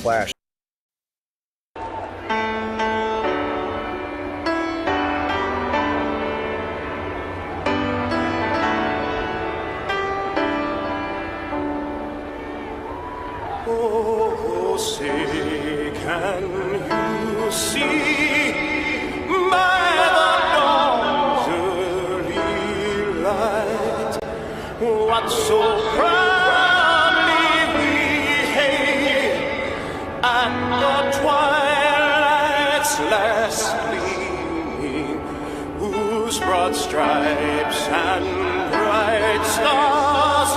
clash. Oh, say, can you see by the dawn's early light what so proudly we hailed at the twilight's last gleaming, whose broad stripes and bright stars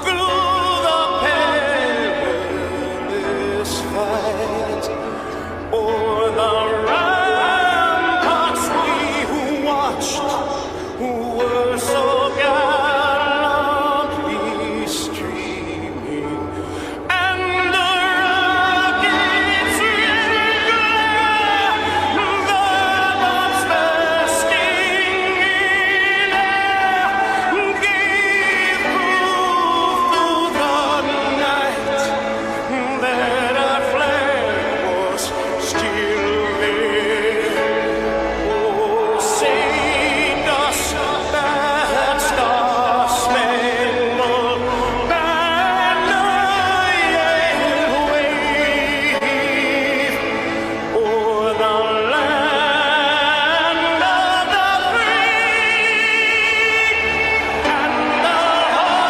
through the perilous fight o'er the ramparts we who watched were so gallantly streaming, and the rockets the bombs bursting in air gave proof through the night that our flag was still there. Oh, say does that star-spangled banner yet wave o'er the land of the free and the home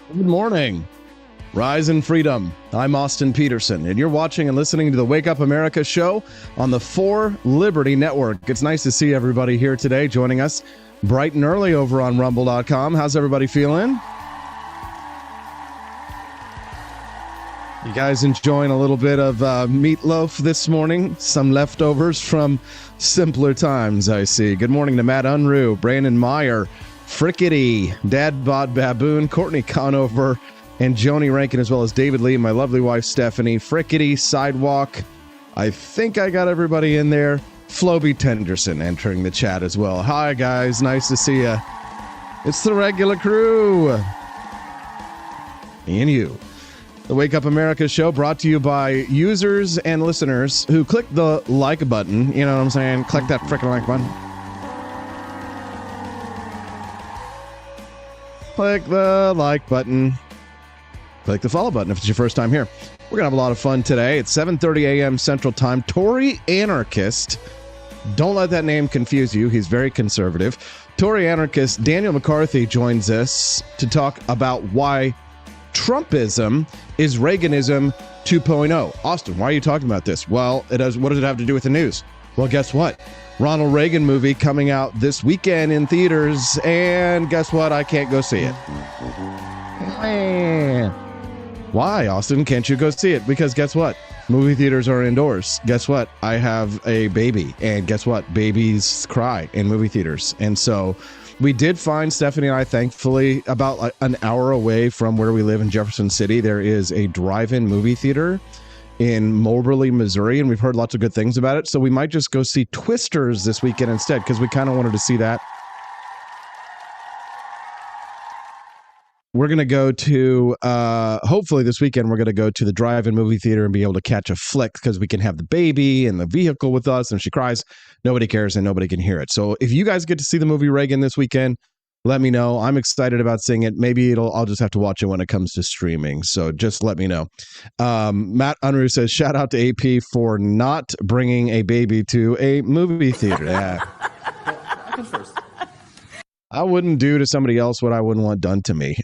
Good morning. Rise in freedom. I'm Austin Peterson, and you're watching and listening to the Wake Up America show on the 4 Liberty Network. It's nice to see everybody here today joining us bright and early over on rumble.com. How's everybody feeling? You guys enjoying a little bit of meatloaf this morning? Some leftovers from simpler times, I see. Good morning to Matt Unruh, Brandon Meyer, Frickety, Dad Bod Baboon, Courtney Conover, and Joni Rankin, as well as David Lee, my lovely wife Stephanie, Frickety, Sidewalk. I think I got everybody in there. Floby Tenderson entering the chat as well. Hi, guys. Nice to see you. It's the regular crew. And you. The Wake Up America show brought to you by users and listeners who click the like button. You know what I'm saying? Click that freaking like button. Click the like button. Click the follow button if it's your first time here. We're going to have a lot of fun today. It's 7:30 a.m. Central Time. Tory anarchist. Don't let that name confuse you. He's very conservative. Tory anarchist Daniel McCarthy joins us to talk about why Trumpism is Reaganism 2.0. Austin, why are you talking about this? Well, what does it have to do with the news? Well, guess what? Ronald Reagan movie coming out this weekend in theaters, and guess what? I can't go see it. Why, Austin, can't you go see it? Because guess what? Movie theaters are indoors. Guess what? I have a baby, and guess what? Babies cry in movie theaters. And so we did find, Stephanie and I, thankfully, about an hour away from where we live in Jefferson City, there is a drive-in movie theater in Moberly, Missouri, and we've heard lots of good things about it. So we might just go see Twisters this weekend instead, because we kind of wanted to see that. We're going to go to, hopefully this weekend, we're going to go to the drive-in movie theater and be able to catch a flick, because we can have the baby in the vehicle with us, and if she cries, nobody cares and nobody can hear it. So if you guys get to see the movie Reagan this weekend, let me know. I'm excited about seeing it. Maybe I'll just have to watch it when it comes to streaming. So just let me know. Matt Unruh says, shout out to AP for not bringing a baby to a movie theater. Yeah. I wouldn't do to somebody else what I wouldn't want done to me.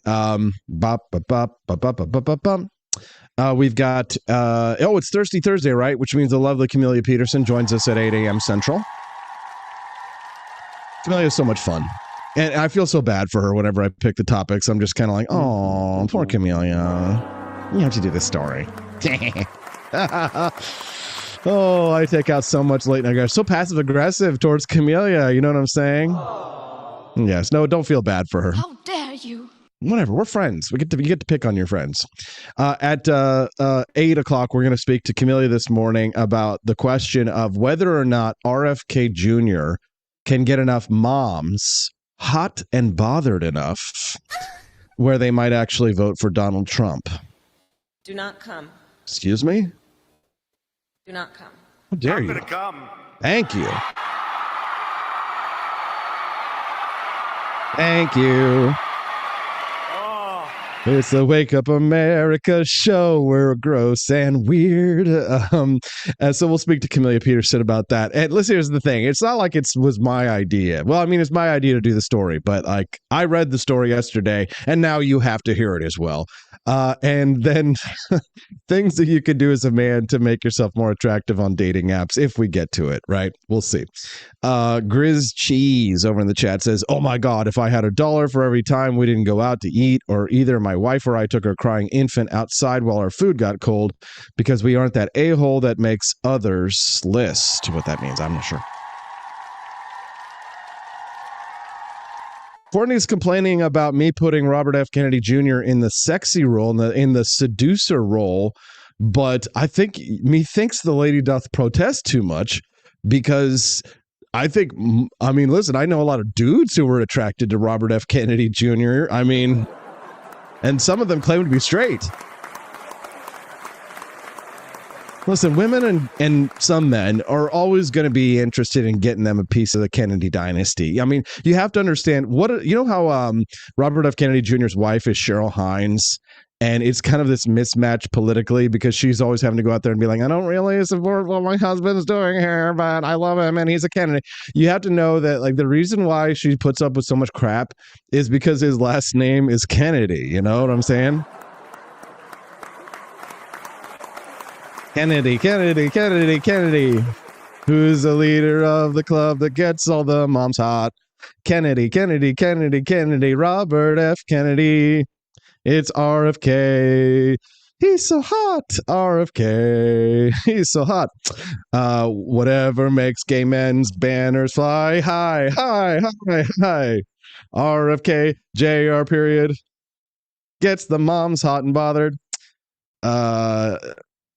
We've got, it's Thirsty Thursday, right? Which means the lovely Camellia Peterson joins us at 8 a.m. Central. Camellia is so much fun. And I feel so bad for her whenever I pick the topics. I'm just kind of like, oh, poor Camellia. You have to do this story. Oh, I take out so much late night aggression. So passive aggressive towards Camellia. You know what I'm saying? Yes. No, don't feel bad for her. How dare you? Whatever. We're friends. You get to pick on your friends. At 8 o'clock, we're going to speak to Camellia this morning about the question of whether or not RFK Jr. can get enough moms hot and bothered enough where they might actually vote for Donald Trump. Do not come. Excuse me? Do not come. How dare you? I'm gonna come. Thank you. Thank you. Oh, It's the Wake Up America show. We're gross and weird. So we'll speak to Camellia Peterson about that. And listen, here's the thing. It's not like it was my idea. Well, I mean, it's my idea to do the story, but like I read the story yesterday, and now you have to hear it as well. And then things that you could do as a man to make yourself more attractive on dating apps if we get to it, right? We'll see. Grizz Cheese over in the chat says, oh my God, if I had $1 for every time we didn't go out to eat, or either my wife or I took our crying infant outside while our food got cold because we aren't that a-hole that makes others list. What that means, I'm not sure. Courtney's complaining about me putting Robert F. Kennedy Jr. in the sexy role, in the seducer role, but I think methinks the lady doth protest too much because I mean, listen, I know a lot of dudes who were attracted to Robert F. Kennedy Jr. I mean, and some of them claim to be straight. Listen, women and some men are always going to be interested in getting them a piece of the Kennedy dynasty. I mean, you have to understand you know how Robert F. Kennedy Jr.'s wife is Cheryl Hines, and it's kind of this mismatch politically because she's always having to go out there and be like, I don't really support what my husband's doing here, but I love him and he's a Kennedy. You have to know that like the reason why she puts up with so much crap is because his last name is Kennedy. You know what I'm saying? Kennedy, Kennedy, Kennedy, Kennedy. Who's the leader of the club that gets all the moms hot? Kennedy, Kennedy, Kennedy, Kennedy, Robert F. Kennedy. It's RFK. He's so hot. RFK. He's so hot. Whatever makes gay men's banners fly high, high, high, high. RFK, JR period. Gets the moms hot and bothered.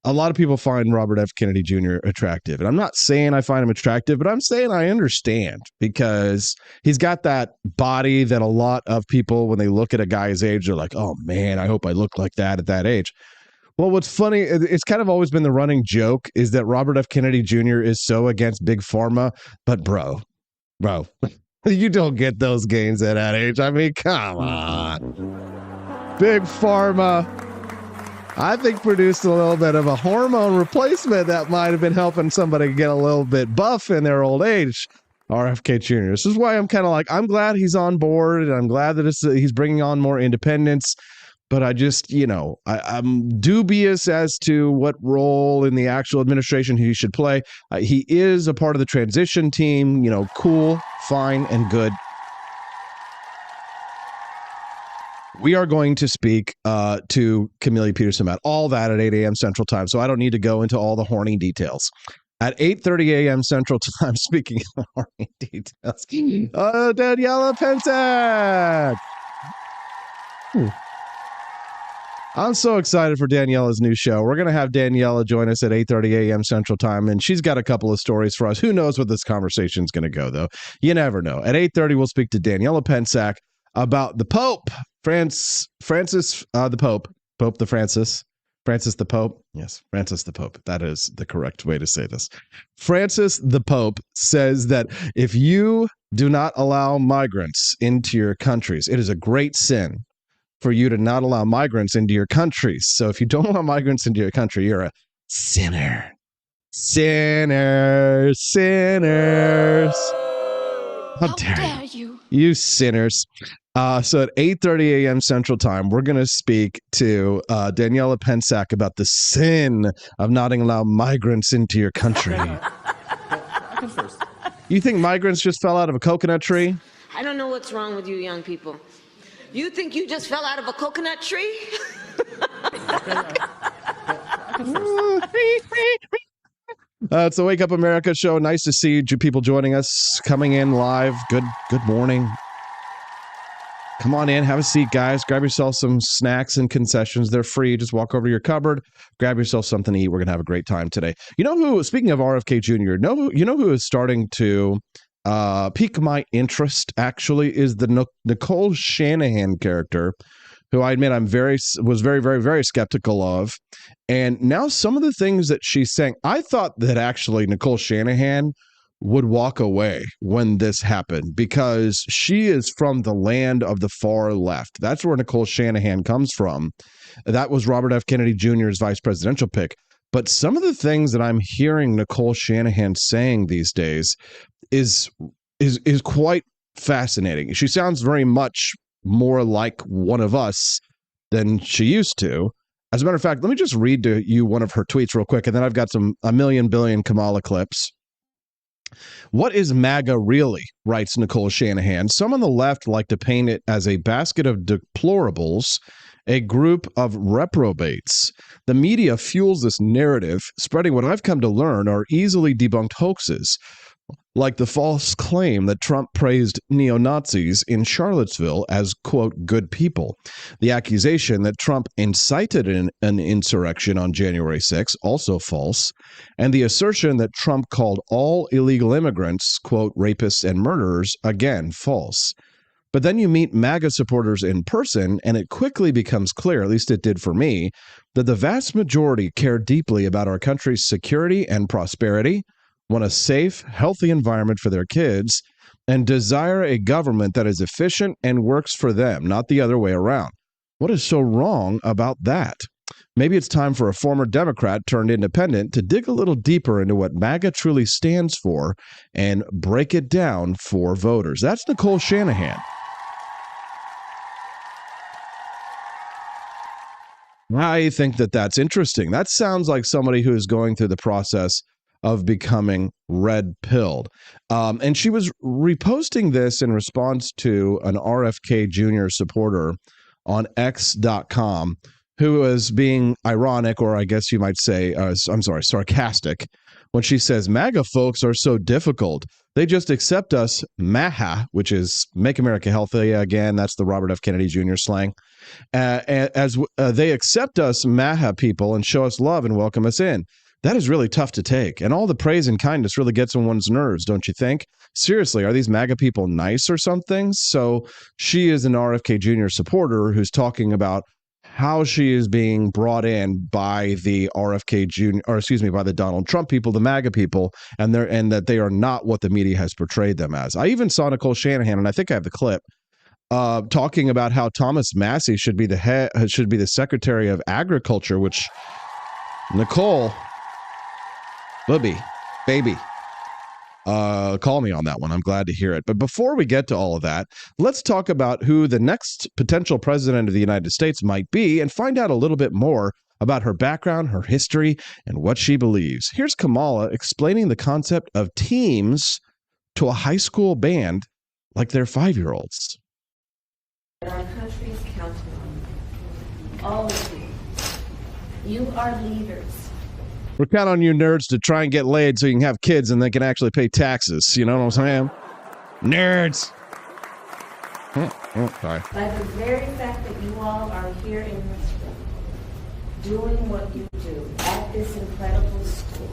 A lot of people find Robert F. Kennedy Jr. attractive. And I'm not saying I find him attractive, but I'm saying I understand because he's got that body that a lot of people, when they look at a guy's age, they're like, oh man, I hope I look like that at that age. Well, what's funny, it's kind of always been the running joke is that Robert F. Kennedy Jr. is so against Big Pharma, but bro, you don't get those gains at that age. I mean, come on. Big Pharma, I think, produced a little bit of a hormone replacement that might have been helping somebody get a little bit buff in their old age. RFK Jr. This is why I'm kind of like, I'm glad he's on board and I'm glad that he's bringing on more independence. But I just, I'm dubious as to what role in the actual administration he should play. He is a part of the transition team, cool, fine, and good. We are going to speak to Camellia Peterson about all that at 8 a.m. Central Time, so I don't need to go into all the horny details. At 8:30 a.m. Central Time, speaking of horny details, Daniela Pensac. I'm so excited for Daniela's new show. We're going to have Daniela join us at 8:30 a.m. Central Time, and she's got a couple of stories for us. Who knows what this conversation is going to go, though? You never know. At 8:30, we'll speak to Daniela Pensac about the Pope, Francis the Pope, Pope the Francis the Pope. Yes, Francis the Pope. That is the correct way to say this. Francis the Pope says that if you do not allow migrants into your countries, it is a great sin for you to not allow migrants into your countries. So if you don't allow migrants into your country, you're a sinner. Sinners. How dare you? You sinners. So at 8:30 a.m. Central Time, we're going to speak to Daniela Pensac about the sin of not allowing migrants into your country. You think migrants just fell out of a coconut tree? I don't know what's wrong with you young people. You think you just fell out of a coconut tree? It's the Wake Up America show. Nice to see you people joining us, coming in live. Good morning. Come on in, have a seat, guys. Grab yourself some snacks and concessions. They're free. Just walk over to your cupboard, grab yourself something to eat. We're going to have a great time today. You know who, speaking of RFK Jr., you know who is starting to pique my interest, actually, is the Nicole Shanahan character, who I admit was very, very, very skeptical of. And now some of the things that she's saying, I thought that actually Nicole Shanahan would walk away when this happened, because she is from the land of the far left. That's where Nicole Shanahan comes from. That was Robert F. Kennedy Jr.'s vice presidential pick. But some of the things that I'm hearing Nicole Shanahan saying these days is quite fascinating. She sounds very much more like one of us than she used to. As a matter of fact, let me just read to you one of her tweets real quick, and then I've got a million billion Kamala clips. What is MAGA really? Writes Nicole Shanahan. Some on the left like to paint it as a basket of deplorables, a group of reprobates. The media fuels this narrative, spreading what I've come to learn are easily debunked hoaxes, like the false claim that Trump praised neo-Nazis in Charlottesville as, quote, good people. The accusation that Trump incited an insurrection on January 6, also false. And the assertion that Trump called all illegal immigrants, quote, rapists and murderers, again, false. But then you meet MAGA supporters in person, and it quickly becomes clear, at least it did for me, that the vast majority care deeply about our country's security and prosperity, want a safe, healthy environment for their kids, and desire a government that is efficient and works for them, not the other way around. What is so wrong about that? Maybe it's time for a former Democrat turned independent to dig a little deeper into what MAGA truly stands for and break it down for voters. That's Nicole Shanahan. I think that that's interesting. That sounds like somebody who is going through the process of becoming red-pilled. And she was reposting this in response to an RFK Jr. supporter on X.com who was being ironic, or I guess you might say, sarcastic, when she says, MAGA folks are so difficult. They just accept us, MAHA, which is Make America Healthy Again. That's the Robert F. Kennedy Jr. slang. As they accept us, MAHA people, and show us love and welcome us in. That is really tough to take. And all the praise and kindness really gets on one's nerves, don't you think? Seriously, are these MAGA people nice or something? So she is an RFK Jr. supporter who's talking about how she is being brought in by the RFK Jr., or excuse me, by the Donald Trump people, the MAGA people, and that they are not what the media has portrayed them as. I even saw Nicole Shanahan, and I think I have the clip, talking about how Thomas Massey should be the Secretary of Agriculture, which Nicole, baby, call me on that one. I'm glad to hear it. But before we get to all of that, let's talk about who the next potential president of the United States might be and find out a little bit more about her background, her history, and what she believes. Here's Kamala explaining the concept of teams to a high school band like they're 5-year-olds. Our country is counting on you. All of you. You are leaders. We're counting on you nerds to try and get laid so you can have kids and they can actually pay taxes. You know what I'm saying? Nerds. Sorry. By the very fact that you all are here in this room, doing what you do at this incredible school,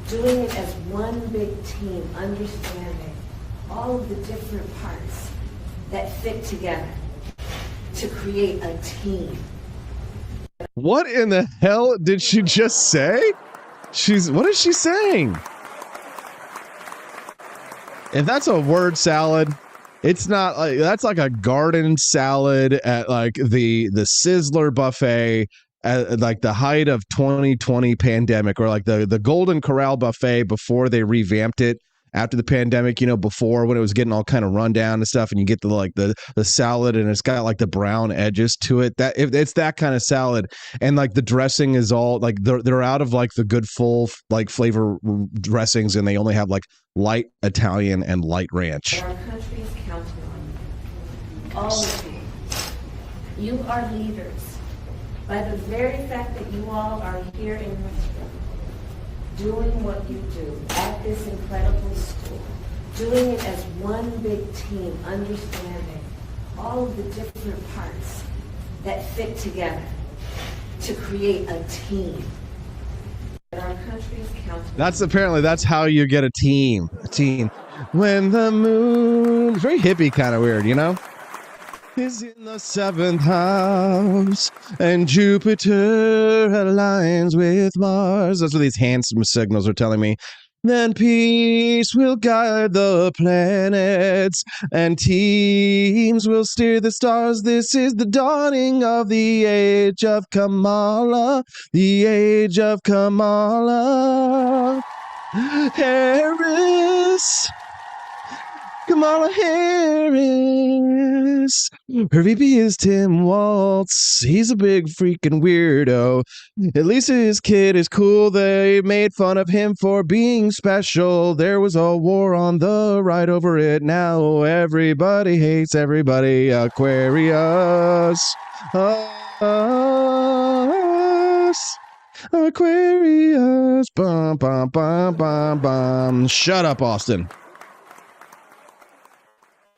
doing it as one big team, understanding all of the different parts that fit together to create a team. What in the hell did she just say? What is she saying? If that's a word salad, it's not like, that's like a garden salad at like the Sizzler buffet at like the height of 2020 pandemic, or like the Golden Corral buffet before they revamped it after the pandemic, you know, before when it was getting all kind of run down and stuff, and you get the salad and it's got like the brown edges to it. That if it's that kind of salad, and like the dressing is all like they're out of like the good full like flavor dressings, and they only have like light Italian and light ranch. Our country is counting on you. All of you. You are leaders. By the very fact that you all are here in this room, doing what you do at this incredible school, doing it as one big team, understanding all of the different parts that fit together to create a team. Our country's counting. That's how you get a team. A team. When the moon, very hippie kind of weird, you know? Is in the seventh house, and Jupiter aligns with Mars. That's what these handsome signals are telling me. Then peace will guide the planets, and teams will steer the stars. This is the dawning of the age of Kamala, the age of Kamala Harris. Kamala Harris. Her VP is Tim Waltz. He's a big freaking weirdo. At least his kid is cool. They made fun of him for being special. There was a war on the right over it. Now everybody hates everybody. Aquarius. Aquarius. Bum, bum, bum, bum, bum. Shut up, Austin.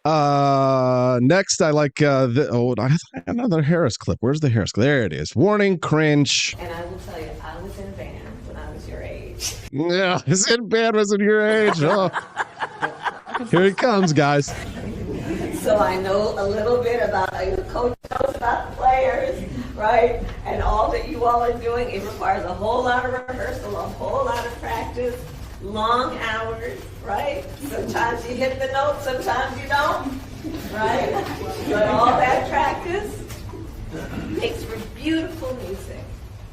Next I like I have another Harris clip. Where's the Harris clip? There it is. Warning, cringe. And I will tell you, I was in band when I was your age. Yeah, his in band was in your age. Oh. Here he comes, guys. So I know a little bit about, the coach knows about the players, right? And all that you all are doing, it requires a whole lot of rehearsal, a whole lot of practice, long hours, right? Sometimes you hit the note, sometimes you don't, right? But all that practice makes for beautiful music.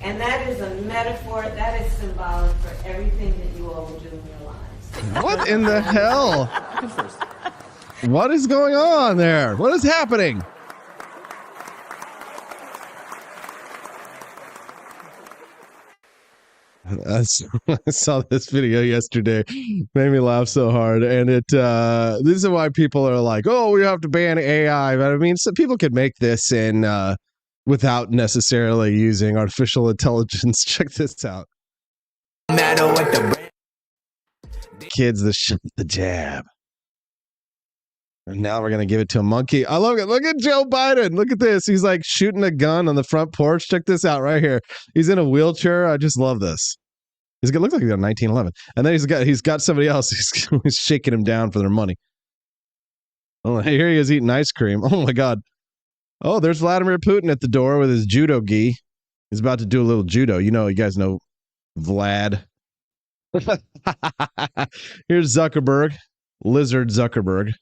And that is a metaphor, that is symbolic for everything that you all will do in your lives. What in the hell? What is going on there? What is happening? I saw this video yesterday. Made me laugh so hard. And this is why people are like, oh, we have to ban AI. But I mean, some people could make this in without necessarily using artificial intelligence. Check this out. Kids, the jab. And now we're going to give it to a monkey. I love it. Look at Joe Biden. Look at this. He's like shooting a gun on the front porch. Check this out right here. He's in a wheelchair. I just love this. He's gonna look like he's got 1911. And then he's got somebody else. He's shaking him down for their money. Oh, here he is eating ice cream. Oh my God. Oh, there's Vladimir Putin at the door with his judo gi. He's about to do a little judo. You guys know Vlad. Here's Zuckerberg. Lizard Zuckerberg.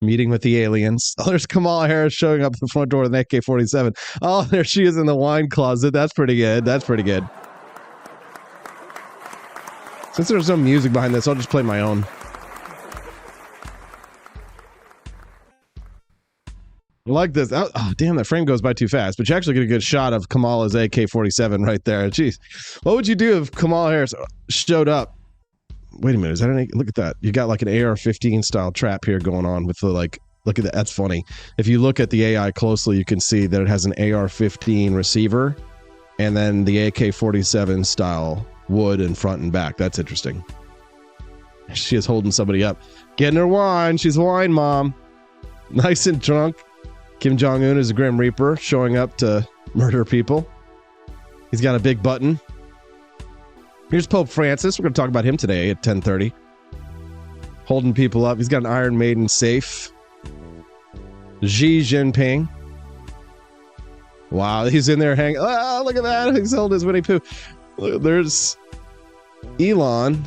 Meeting with the aliens. Oh, there's Kamala Harris showing up at the front door with an AK-47. Oh, there she is in the wine closet. That's pretty good. That's pretty good. Since there's no music behind this, I'll just play my own. I like this. Oh, damn, that frame goes by too fast. But you actually get a good shot of Kamala's AK-47 right there. Jeez. What would you do if Kamala Harris showed up? Wait a minute, is that look at that. You got like an AR-15 style trap here going on with the look at that. That's funny. If you look at the AI closely, you can see that it has an AR-15 receiver and then the AK-47 style wood in front and back. That's interesting. She is holding somebody up. Getting her wine. She's a wine mom. Nice and drunk. Kim Jong-un is a Grim Reaper showing up to murder people. He's got a big button. Here's Pope Francis. We're going to talk about him today at 10:30. Holding people up. He's got an Iron Maiden safe. Xi Jinping. Wow, he's in there hanging. Oh, look at that. He's holding his Winnie Pooh. There's Elon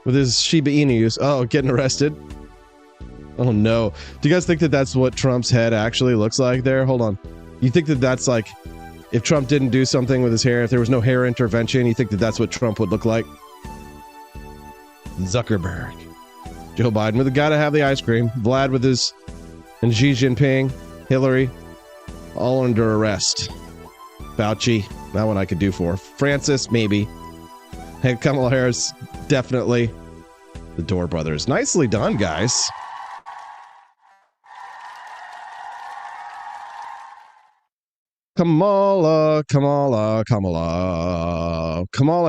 with his Shiba Inus. Oh, getting arrested. Oh, no. Do you guys think that that's what Trump's head actually looks like there? Hold on. You think that that's like... If Trump didn't do something with his hair, if there was no hair intervention, you think that that's what Trump would look like? Zuckerberg. Joe Biden with the guy to have the ice cream. Vlad with his... And Xi Jinping. Hillary. All under arrest. Fauci. That one I could do for. Francis, maybe. Hey, Kamala Harris, definitely. The Door Brothers. Nicely done, guys. Kamala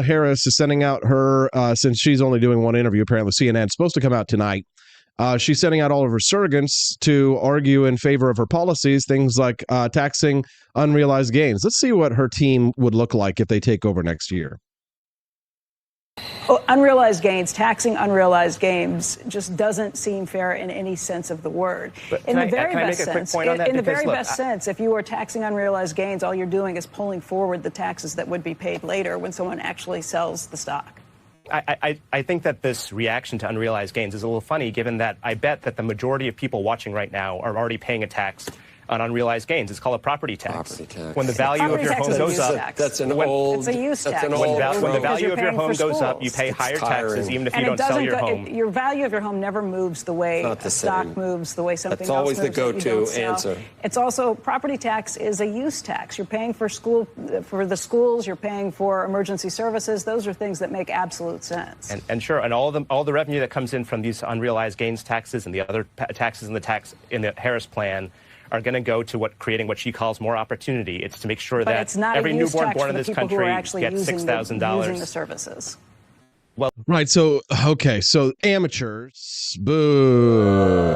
Harris is sending out her, since she's only doing one interview, apparently CNN. It's supposed to come out tonight. She's sending out all of her surrogates to argue in favor of her policies, things like taxing unrealized gains. Let's see what her team would look like if they take over next year. Unrealized gains, taxing unrealized gains just doesn't seem fair in any sense of the word. In the very best sense, if you are taxing unrealized gains, all you're doing is pulling forward the taxes that would be paid later when someone actually sells the stock. I think that this reaction to unrealized gains is a little funny, given that I bet that the majority of people watching right now are already paying a tax on unrealized gains. It's called a property tax. When the value of your home goes up, that's an old. It's a use tax. When the value of your home goes up, you pay higher taxes, even if you don't sell your home. Your value of your home never moves the way a stock moves, the way something else moves. That's always the go-to answer. It's also, property tax is a use tax. You're paying for the schools. You're paying for emergency services. Those are things that make absolute sense. And sure, and all the revenue that comes in from these unrealized gains taxes and the other taxes in the Harris plan are going to go to creating what she calls more opportunity. It's to make sure that every newborn born in this country gets $6,000. Using the services. Well, right. So, okay. So amateurs. Boo.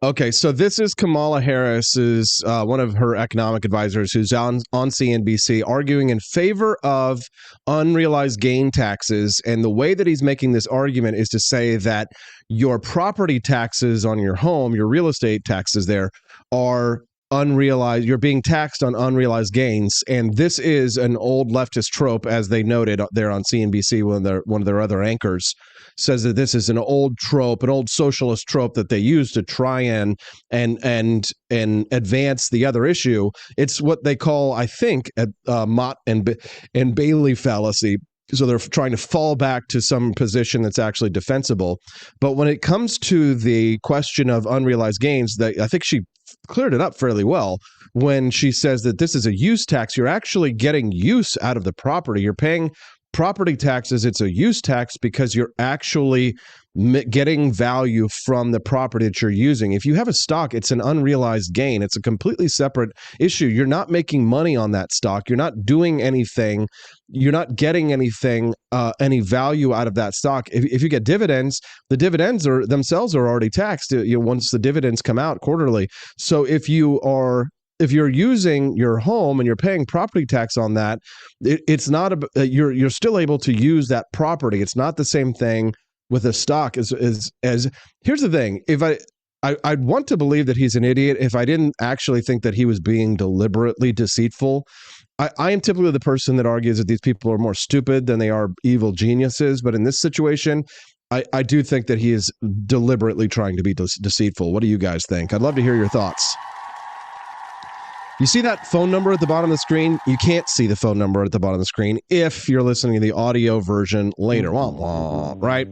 Okay. So this is Kamala Harris's, one of her economic advisors who's on CNBC arguing in favor of unrealized gain taxes. And the way that he's making this argument is to say that your property taxes on your home, your real estate taxes there, are unrealized. You're being taxed on unrealized gains. And this is an old leftist trope, as they noted there on CNBC, one of their other anchors says that this is an old trope, an old socialist trope that they use to try and advance the other issue. It's what they call, I think, Mott and Bailey fallacy. So they're trying to fall back to some position that's actually defensible. But when it comes to the question of unrealized gains, I think she cleared it up fairly well when she says that this is a use tax. You're actually getting use out of the property. You're paying property taxes. It's a use tax because you're actually getting value from the property that you're using. If you have a stock, it's an unrealized gain. It's a completely separate issue. You're not making money on that stock. You're not doing anything. You're not getting anything, any value out of that stock. If you get dividends, the dividends themselves are already taxed once the dividends come out quarterly. So if you're using your home and you're paying property tax on that, it's not you're still able to use that property. It's not the same thing with a stock as here's the thing. If I'd want to believe that he's an idiot if I didn't actually think that he was being deliberately deceitful. I am typically the person that argues that these people are more stupid than they are evil geniuses. But in this situation, I do think that he is deliberately trying to be deceitful. What do you guys think? I'd love to hear your thoughts. You see that phone number at the bottom of the screen? You can't see the phone number at the bottom of the screen if you're listening to the audio version later. Right?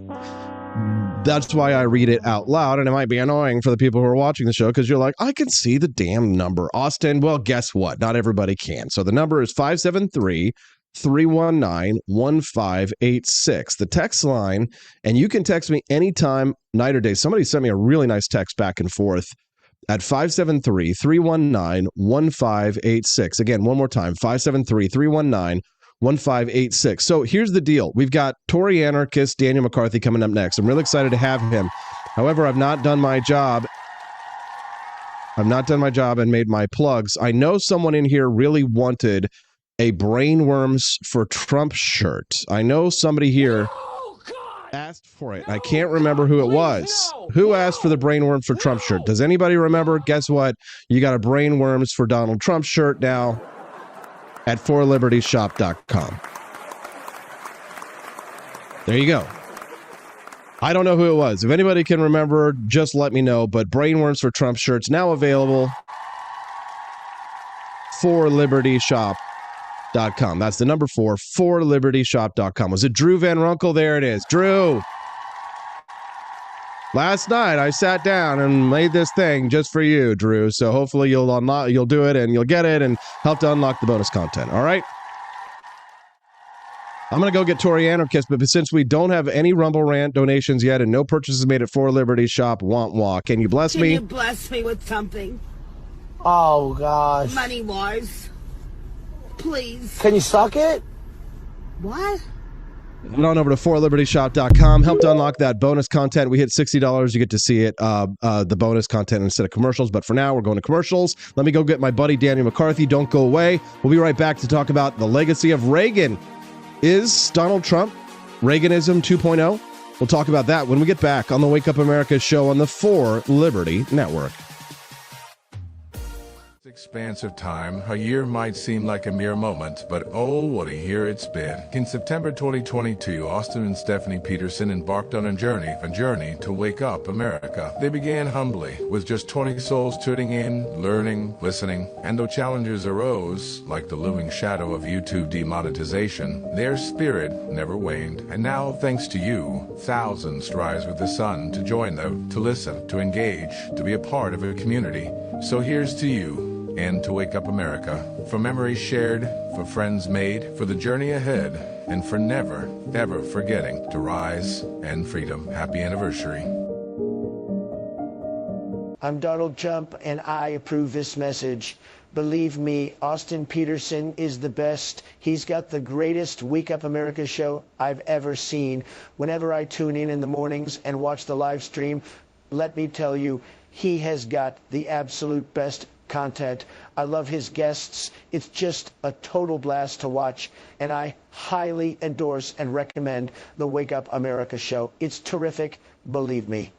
That's why I read it out loud, and it might be annoying for the people who are watching the show because you're like, I can see the damn number. Austin, well, guess what? Not everybody can. So the number is 573-319-1586. The text line, and you can text me anytime, night or day. Somebody sent me a really nice text back and forth at 573-319-1586. Again, one more time, 573-319-1586. So here's the deal. We've got Tory anarchist Daniel McCarthy coming up next. I'm really excited to have him. However, I've not done my job. and made my plugs. I know someone in here really wanted a Brainworms for Trump shirt. I know somebody here asked for it. I can't remember who it was. Who asked for the Brainworms for Trump shirt? Does anybody remember? Guess what? You got a Brainworms for Donald Trump shirt now at forlibertyshop.com. There you go. I don't know who it was. If anybody can remember, just let me know. But Brainworms for Trump shirts now available forlibertyshop.com. That's the number 4, forlibertyshop.com. Was it Drew Van Runkle? There it is. Drew. Last night I sat down and made this thing just for you, Drew. So hopefully you'll do it and you'll get it and help to unlock the bonus content. All right. I'm going to go get Tory Anarchist, but since we don't have any Rumble Rant donations yet and no purchases made at For Liberty Shop, can you bless me? Can you bless me with something? Oh, gosh. Money-wise. Please. Can you suck it? What? Head on over to forlibertyshop.com. Help to unlock that bonus content. We hit $60. You get to see it, the bonus content instead of commercials. But for now, we're going to commercials. Let me go get my buddy Daniel McCarthy. Don't go away. We'll be right back to talk about the legacy of Reagan. Is Donald Trump Reaganism 2.0? We'll talk about that when we get back on the Wake Up America show on the For Liberty Network. Expanse of time, a year might seem like a mere moment, but oh, what a year it's been. In September 2022, Austin and Stephanie Peterson embarked on a journey to wake up America. They began humbly, with just 20 souls tuning in, learning, listening, and though challenges arose, like the looming shadow of YouTube demonetization, their spirit never waned. And now, thanks to you, thousands rise with the sun to join them, to listen, to engage, to be a part of a community. So here's to you, and to wake up America, for memories shared, for friends made, for the journey ahead, and for never, ever forgetting to rise and freedom. Happy anniversary. I'm Donald Trump, and I approve this message. Believe me, Austin Peterson is the best. He's got the greatest Wake Up America show I've ever seen. Whenever I tune in the mornings and watch the live stream, let me tell you, he has got the absolute best content. I love his guests. It's just a total blast to watch, and I highly endorse and recommend the Wake Up America show. It's terrific, believe me.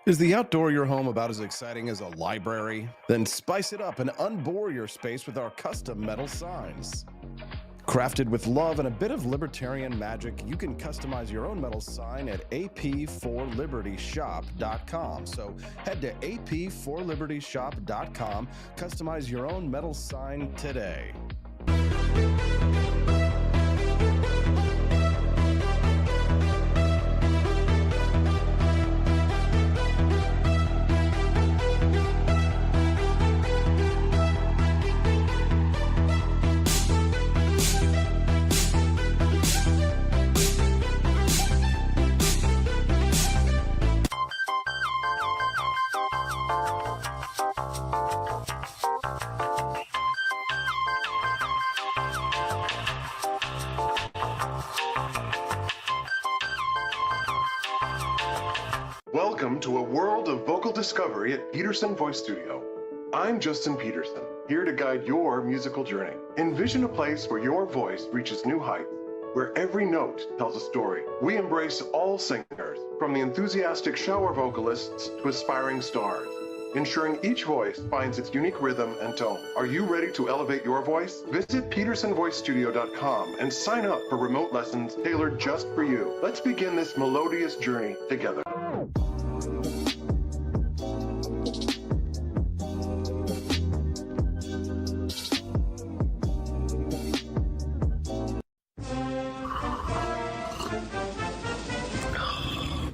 Is the outdoor your home about as exciting as a library? Then spice it up and unbore your space with our custom metal signs. Crafted with love and a bit of libertarian magic, you can customize your own metal sign at ap4libertyshop.com. So head to ap4libertyshop.com, customize your own metal sign today. Welcome to a world of vocal discovery at Peterson Voice Studio. I'm Justin Peterson, here to guide your musical journey. Envision a place where your voice reaches new heights, where every note tells a story. We embrace all singers, from the enthusiastic shower vocalists to aspiring stars, ensuring each voice finds its unique rhythm and tone. Are you ready to elevate your voice? Visit petersonvoicestudio.com and sign up for remote lessons tailored just for you. Let's begin this melodious journey together.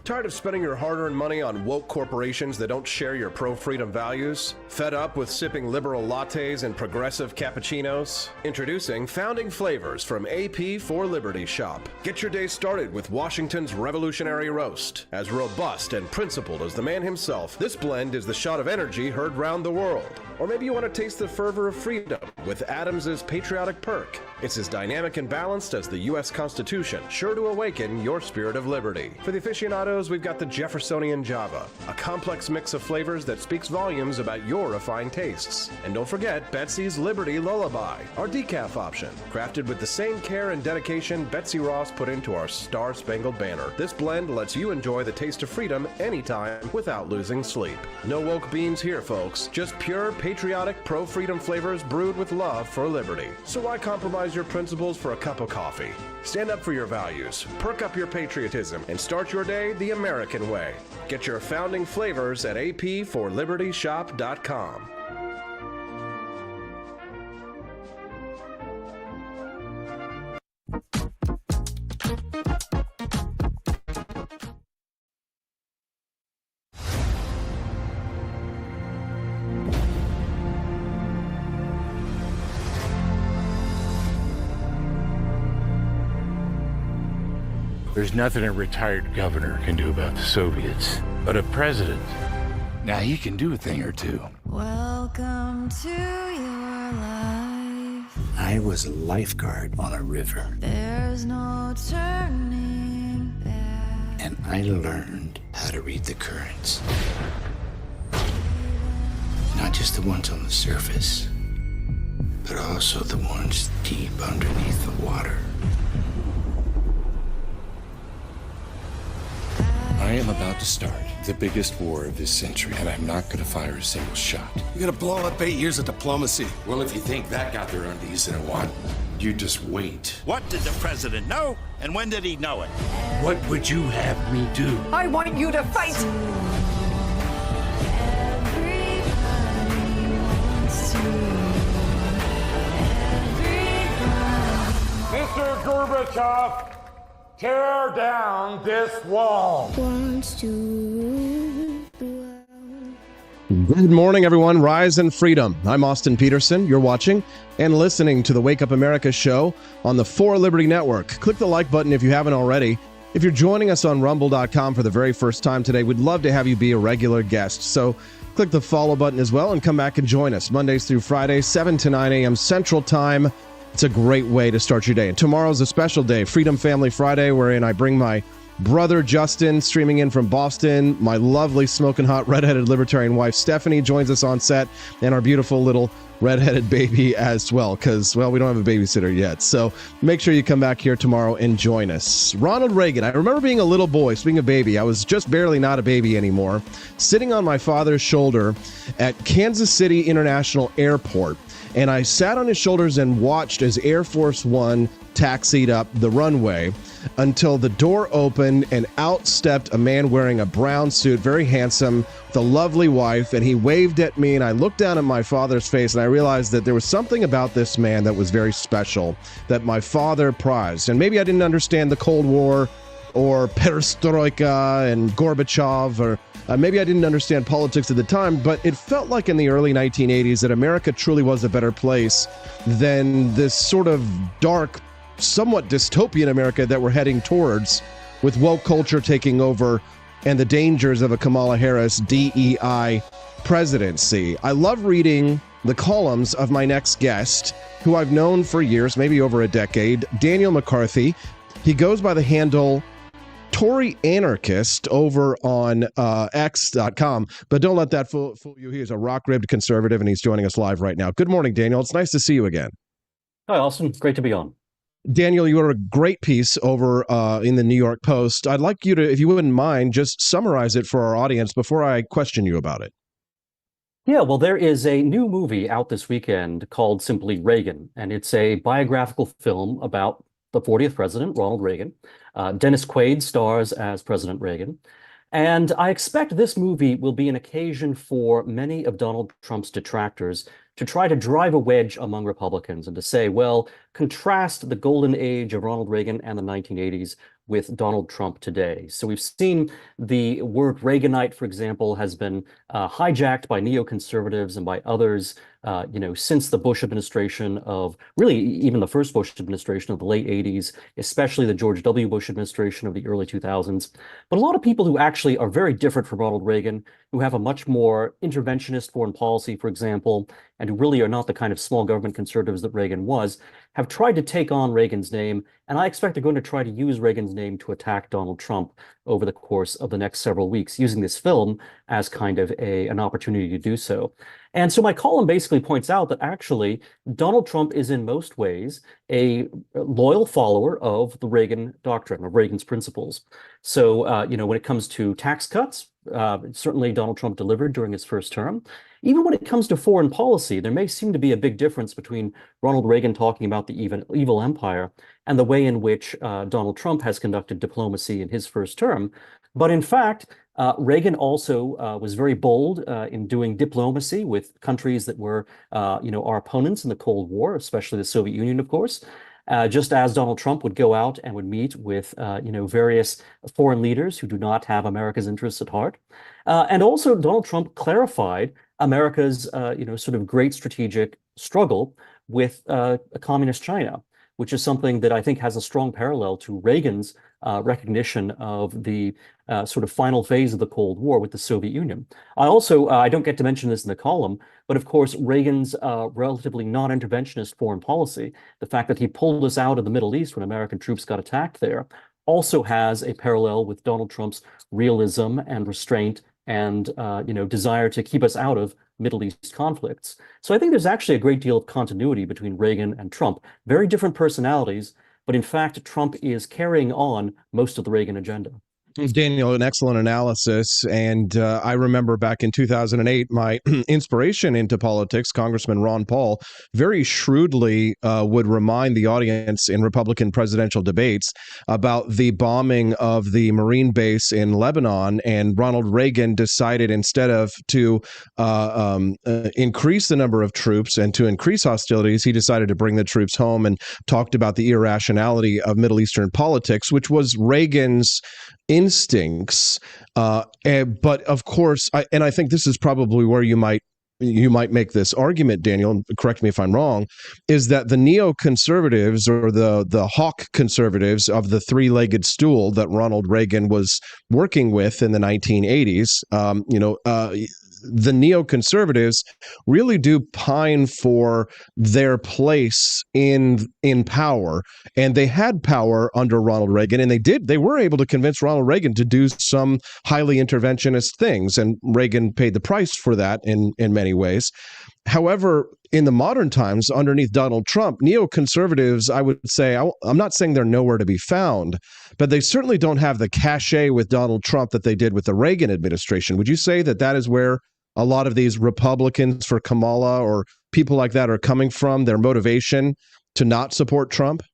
Tired of spending your hard-earned money on woke corporations that don't share your pro-freedom values? Fed up with sipping liberal lattes and progressive cappuccinos? Introducing Founding Flavors from AP for Liberty Shop. Get your day started with Washington's Revolutionary Roast. As robust and principled as the man himself, this blend is the shot of energy heard round the world. Or maybe you want to taste the fervor of freedom with Adams's Patriotic Perk. It's as dynamic and balanced as the U.S. Constitution, sure to awaken your spirit of liberty. For the aficionados, we've got the Jeffersonian Java, a complex mix of flavors that speaks volumes about your refined tastes. And don't forget Betsy's Liberty Lullaby, our decaf option, crafted with the same care and dedication Betsy Ross put into our Star-Spangled Banner. This blend lets you enjoy the taste of freedom anytime without losing sleep. No woke beans here, folks. Just pure, patriotic, pro-freedom flavors brewed with love for liberty. So why compromise your principles for a cup of coffee? Stand up for your values, perk up your patriotism, and start your day the American way. Get your founding flavors at ap4libertyshop.com. There's nothing a retired governor can do about the Soviets, but a president, now he can do a thing or two. Welcome to your life. I was a lifeguard on a river. There's no turning back. And I learned how to read the currents. Not just the ones on the surface, but also the ones deep underneath the water. I am about to start the biggest war of this century, and I'm not gonna fire a single shot. You're gonna blow up 8 years of diplomacy. Well, if you think that got their undies in a wad, you just wait. What did the president know, and when did he know it? What would you have me do? I want you to fight. Mr. Gorbachev, tear down this wall. Good morning, everyone. Rise and freedom. I'm Austin Peterson. You're watching and listening to the Wake Up America show on the For Liberty Network. Click the like button if you haven't already. If you're joining us on rumble.com for the very first time today, we'd love to have you be a regular guest. So click the follow button as well and come back and join us Mondays through Fridays, 7 to 9 a.m. Central Time. It's a great way to start your day. And tomorrow's a special day, Freedom Family Friday, wherein I bring my brother Justin streaming in from Boston. My lovely smoking hot redheaded libertarian wife Stephanie joins us on set, and our beautiful little redheaded baby as well, because, well, we don't have a babysitter yet. So make sure you come back here tomorrow and join us. Ronald Reagan. I remember being a little boy, being a baby. I was just barely not a baby anymore, sitting on my father's shoulder at Kansas City International Airport. And I sat on his shoulders and watched as Air Force One taxied up the runway until the door opened and out stepped a man wearing a brown suit, very handsome, with a lovely wife, and he waved at me, and I looked down at my father's face and I realized that there was something about this man that was very special, that my father prized. And maybe I didn't understand the Cold War or perestroika and Gorbachev, or maybe I didn't understand politics at the time, but it felt like in the early 1980s that America truly was a better place than this sort of dark, somewhat dystopian America that we're heading towards, with woke culture taking over and the dangers of a Kamala Harris DEI presidency. I love reading the columns of my next guest, who I've known for years, maybe over a decade, Daniel McCarthy. He goes by the handle Tory Anarchist over on X.com, but don't let that fool you. He is a rock-ribbed conservative, and he's joining us live right now. Good morning, Daniel. It's nice to see you again. Hi, Austin. Great to be on. Daniel, you wrote a great piece over in the New York Post. I'd like you to, if you wouldn't mind, just summarize it for our audience before I question you about it. Yeah, well, there is a new movie out this weekend called simply Reagan, and it's a biographical film about the 40th president, Ronald Reagan. Dennis Quaid stars as President Reagan. And I expect this movie will be an occasion for many of Donald Trump's detractors to try to drive a wedge among Republicans and to say, well, contrast the golden age of Ronald Reagan and the 1980s with Donald Trump today. So we've seen the word Reaganite, for example, has been hijacked by neoconservatives and by others, since the Bush administration of, really even the first Bush administration of the late 80s, especially the George W. Bush administration of the early 2000s. But a lot of people who actually are very different from Ronald Reagan, who have a much more interventionist foreign policy, for example, and who really are not the kind of small government conservatives that Reagan was, have tried to take on Reagan's name, and I expect they're going to try to use Reagan's name to attack Donald Trump over the course of the next several weeks, using this film as kind of an opportunity to do so. And so my column basically points out that actually Donald Trump is in most ways a loyal follower of the Reagan doctrine, of Reagan's principles. So, when it comes to tax cuts, certainly Donald Trump delivered during his first term. Even when it comes to foreign policy, there may seem to be a big difference between Ronald Reagan talking about the evil empire and the way in which Donald Trump has conducted diplomacy in his first term. But in fact, Reagan also was very bold in doing diplomacy with countries that were, our opponents in the Cold War, especially the Soviet Union, of course. Just as Donald Trump would go out and would meet with, various foreign leaders who do not have America's interests at heart. And also Donald Trump clarified America's, sort of great strategic struggle with communist China, which is something that I think has a strong parallel to Reagan's recognition of the sort of final phase of the Cold War with the Soviet Union. I don't get to mention this in the column, but of course, Reagan's relatively non-interventionist foreign policy, the fact that he pulled us out of the Middle East when American troops got attacked there, also has a parallel with Donald Trump's realism and restraint and desire to keep us out of Middle East conflicts. So I think there's actually a great deal of continuity between Reagan and Trump. Very different personalities, but in fact, Trump is carrying on most of the Reagan agenda. Daniel, an excellent analysis. And I remember back in 2008, my inspiration into politics, Congressman Ron Paul, very shrewdly would remind the audience in Republican presidential debates about the bombing of the Marine base in Lebanon. And Ronald Reagan decided instead of to increase the number of troops and to increase hostilities, he decided to bring the troops home and talked about the irrationality of Middle Eastern politics, which was Reagan's instincts, but of course, I think this is probably where you might make this argument, Daniel, and correct me if I'm wrong, is that the neoconservatives or the hawk conservatives of the three-legged stool that Ronald Reagan was working with in the 1980s, the neoconservatives really do pine for their place in power, and they had power under Ronald Reagan, and they were able to convince Ronald Reagan to do some highly interventionist things, and Reagan paid the price for that in many ways. However, in the modern times, underneath Donald Trump, neoconservatives, I would say, I'm not saying they're nowhere to be found, but they certainly don't have the cachet with Donald Trump that they did with the Reagan administration. Would you say that is where a lot of these Republicans for Kamala or people like that are coming from, their motivation to not support Trump?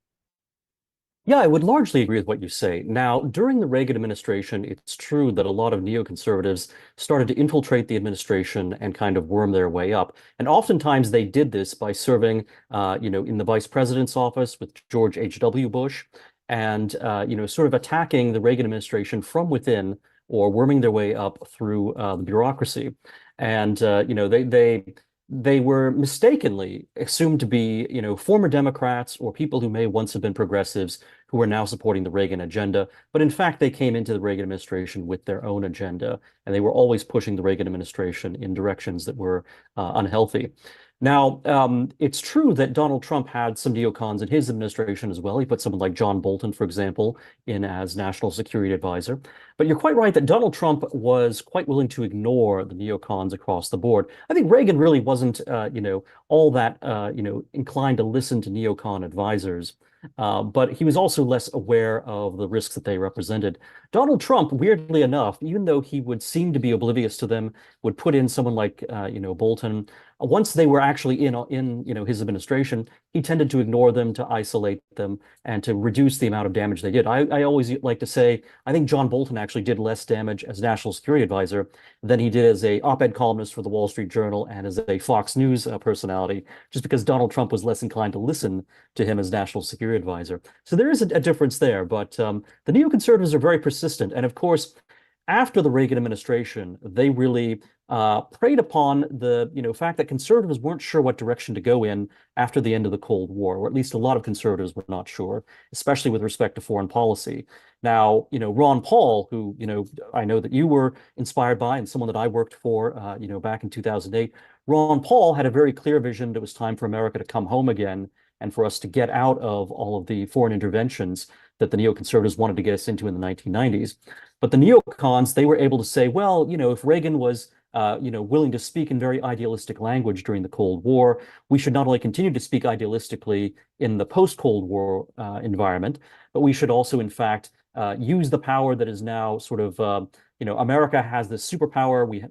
Yeah, I would largely agree with what you say. Now, during the Reagan administration, it's true that a lot of neoconservatives started to infiltrate the administration and kind of worm their way up. And oftentimes they did this by serving, in the vice president's office with George H.W. Bush and, sort of attacking the Reagan administration from within or worming their way up through the bureaucracy. And, they were mistakenly assumed to be, former Democrats or people who may once have been progressives who are now supporting the Reagan agenda. But in fact, they came into the Reagan administration with their own agenda, and they were always pushing the Reagan administration in directions that were unhealthy. Now, it's true that Donald Trump had some neocons in his administration as well. He put someone like John Bolton, for example, in as national security advisor. But you're quite right that Donald Trump was quite willing to ignore the neocons across the board. I think Reagan really wasn't, all that, inclined to listen to neocon advisors. But he was also less aware of the risks that they represented. Donald Trump, weirdly enough, even though he would seem to be oblivious to them, would put in someone like, Bolton. Once they were actually in his administration, he tended to ignore them, to isolate them, and to reduce the amount of damage they did. I always like to say, I think John Bolton actually did less damage as national security advisor than he did as a op-ed columnist for the Wall Street Journal and as a Fox News personality, just because Donald Trump was less inclined to listen to him as national security advisor. So there is a difference there, but the neoconservatives are very persistent. And of course, after the Reagan administration, they really preyed upon the fact that conservatives weren't sure what direction to go in after the end of the Cold War, or at least a lot of conservatives were not sure, especially with respect to foreign policy. Now, Ron Paul, who I know that you were inspired by and someone that I worked for, back in 2008, Ron Paul had a very clear vision that it was time for America to come home again and for us to get out of all of the foreign interventions that the neoconservatives wanted to get us into in the 1990s. But the neocons, they were able to say, well, if Reagan was, willing to speak in very idealistic language during the Cold War, we should not only continue to speak idealistically in the post-Cold War environment, but we should also, in fact, use the power that is now sort of, America has this superpower. We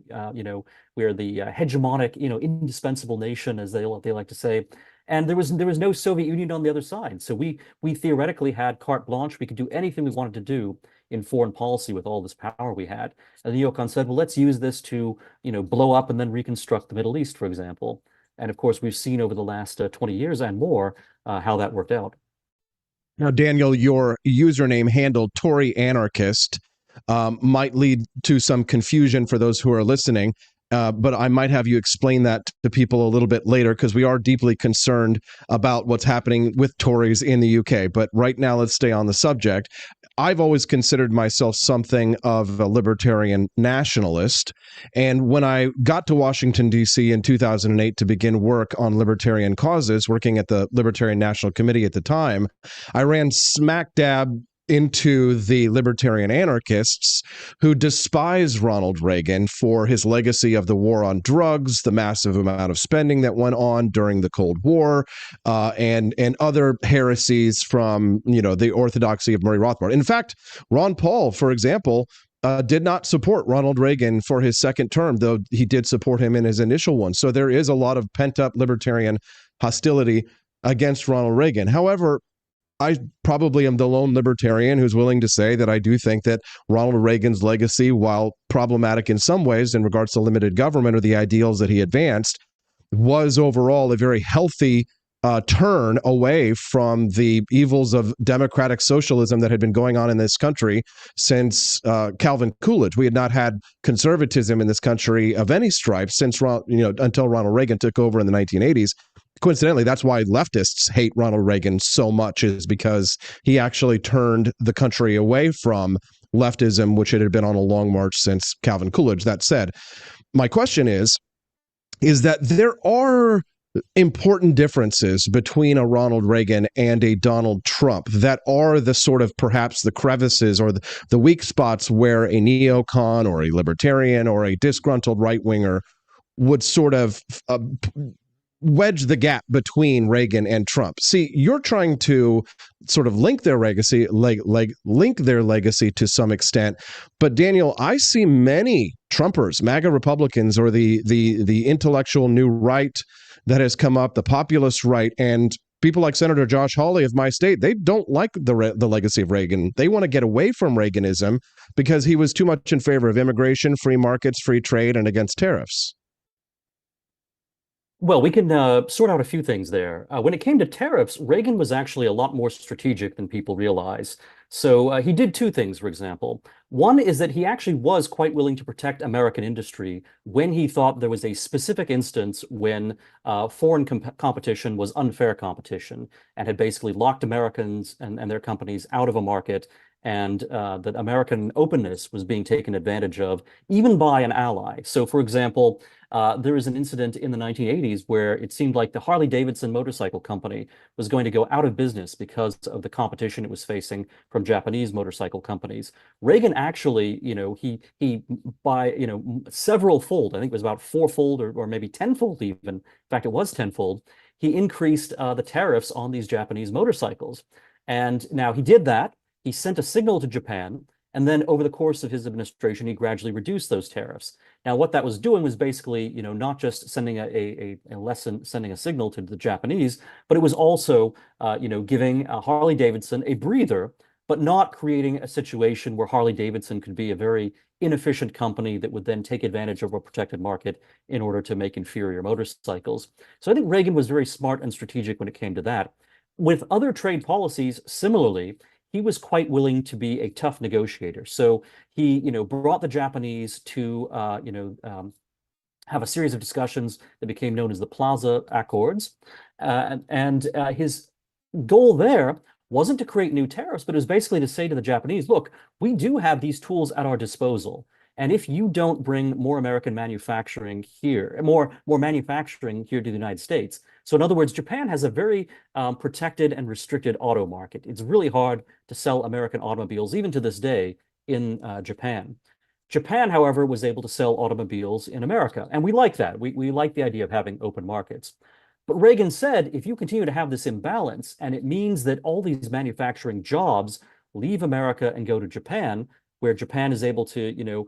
are the hegemonic, indispensable nation, as they like to say. And there was no Soviet Union on the other side. So we theoretically had carte blanche. We could do anything we wanted to do in foreign policy with all this power we had. And the neocons said, well, let's use this to, blow up and then reconstruct the Middle East, for example. And of course, we've seen over the last 20 years and more how that worked out. Now, Daniel, your username handle, Tory Anarchist, might lead to some confusion for those who are listening. But I might have you explain that to people a little bit later, because we are deeply concerned about what's happening with Tories in the UK. But right now, let's stay on the subject. I've always considered myself something of a libertarian nationalist. And when I got to Washington, D.C. in 2008 to begin work on libertarian causes, working at the Libertarian National Committee at the time, I ran smack dab into the libertarian anarchists who despise Ronald Reagan for his legacy of the war on drugs, the massive amount of spending that went on during the Cold War, and other heresies from, the orthodoxy of Murray Rothbard. In fact, Ron Paul, for example, did not support Ronald Reagan for his second term, though he did support him in his initial one. So there is a lot of pent-up libertarian hostility against Ronald Reagan. However, I probably am the lone libertarian who's willing to say that I do think that Ronald Reagan's legacy, while problematic in some ways in regards to limited government or the ideals that he advanced, was overall a very healthy turn away from the evils of democratic socialism that had been going on in this country since Calvin Coolidge. We had not had conservatism in this country of any stripe since until Ronald Reagan took over in the 1980s. Coincidentally, that's why leftists hate Ronald Reagan so much, is because he actually turned the country away from leftism, which it had been on a long march since Calvin Coolidge. That said, my question is that there are important differences between a Ronald Reagan and a Donald Trump that are the sort of perhaps the crevices or the weak spots where a neocon or a libertarian or a disgruntled right-winger would sort of wedge the gap between Reagan and Trump. See, you're trying to sort of link their legacy, link their legacy to some extent. But Daniel, I see many Trumpers, MAGA Republicans, or the intellectual new right that has come up, the populist right, and people like Senator Josh Hawley of my state. They don't like the legacy of Reagan. They want to get away from Reaganism because he was too much in favor of immigration, free markets, free trade, and against tariffs. Well, we can sort out a few things there. When it came to tariffs, Reagan was actually a lot more strategic than people realize. So he did two things, for example. One is that he actually was quite willing to protect American industry when he thought there was a specific instance when foreign competition was unfair competition and had basically locked Americans and their companies out of a market, and that American openness was being taken advantage of, even by an ally. So, for example, there was an incident in the 1980s where it seemed like the Harley-Davidson motorcycle company was going to go out of business because of the competition it was facing from Japanese motorcycle companies. Reagan actually, he by, several-fold, I think it was about four-fold or maybe tenfold even, in fact, it was tenfold, he increased the tariffs on these Japanese motorcycles. And now he did that. He sent a signal to Japan, and then over the course of his administration, he gradually reduced those tariffs. Now, what that was doing was basically, not just sending sending a signal to the Japanese, but it was also, giving Harley-Davidson a breather, but not creating a situation where Harley-Davidson could be a very inefficient company that would then take advantage of a protected market in order to make inferior motorcycles. So I think Reagan was very smart and strategic when it came to that. With other trade policies, similarly, he was quite willing to be a tough negotiator. So he, brought the Japanese to, have a series of discussions that became known as the Plaza Accords. His goal there wasn't to create new tariffs, but it was basically to say to the Japanese, look, we do have these tools at our disposal. And if you don't bring more American manufacturing here, more manufacturing here to the United States. So in other words, Japan has a very protected and restricted auto market. It's really hard to sell American automobiles, even to this day, in Japan. Japan, however, was able to sell automobiles in America. And we like that. We like the idea of having open markets. But Reagan said, if you continue to have this imbalance, and it means that all these manufacturing jobs leave America and go to Japan, where Japan is able to,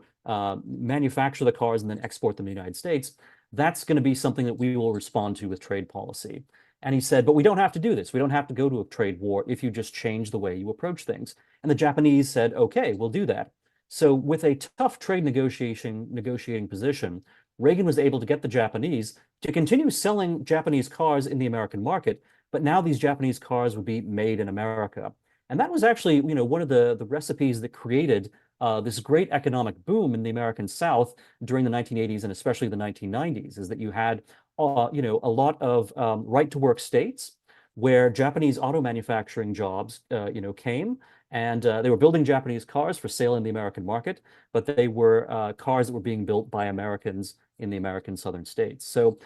manufacture the cars and then export them to the United States, that's going to be something that we will respond to with trade policy. And he said, but we don't have to do this. We don't have to go to a trade war if you just change the way you approach things. And the Japanese said, okay, we'll do that. So with a tough trade negotiating position, Reagan was able to get the Japanese to continue selling Japanese cars in the American market, but now these Japanese cars would be made in America. And that was actually, one of the recipes that created this great economic boom in the American South during the 1980s and especially the 1990s, is that you had a lot of right-to-work states where Japanese auto manufacturing jobs came, and they were building Japanese cars for sale in the American market, but they were cars that were being built by Americans in the American southern states. So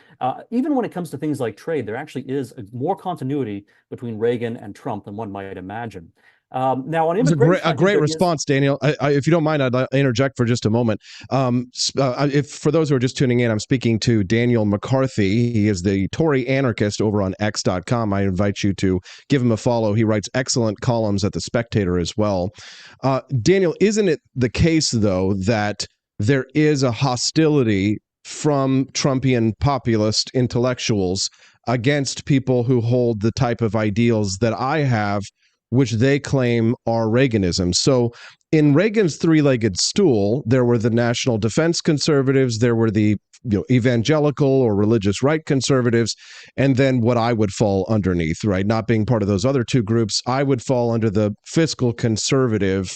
even when it comes to things like trade, there actually is more continuity between Reagan and Trump than one might imagine. Now, on immigration, a great response, Daniel. If you don't mind, I'd interject for just a moment. If for those who are just tuning in, I'm speaking to Daniel McCarthy. He is the Tory anarchist over on X.com. I invite you to give him a follow. He writes excellent columns at The Spectator as well. Daniel, isn't it the case, though, that there is a hostility from Trumpian populist intellectuals against people who hold the type of ideals that I have, which they claim are Reaganism? So in Reagan's three-legged stool, there were the national defense conservatives, there were the evangelical or religious right conservatives, and then what I would fall underneath, right? Not being part of those other two groups, I would fall under the fiscal conservative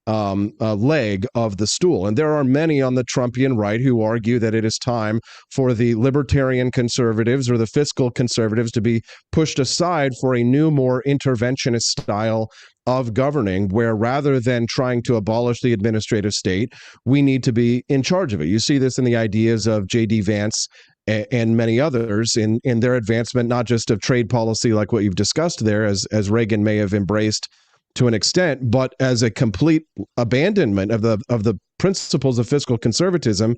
leg of the stool. And there are many on the Trumpian right who argue that it is time for the libertarian conservatives or the fiscal conservatives to be pushed aside for a new, more interventionist style of governing, where rather than trying to abolish the administrative state, we need to be in charge of it. You see this in the ideas of J.D. Vance and many others in their advancement, not just of trade policy like what you've discussed there, as Reagan may have embraced to an extent, but as a complete abandonment of the principles of fiscal conservatism,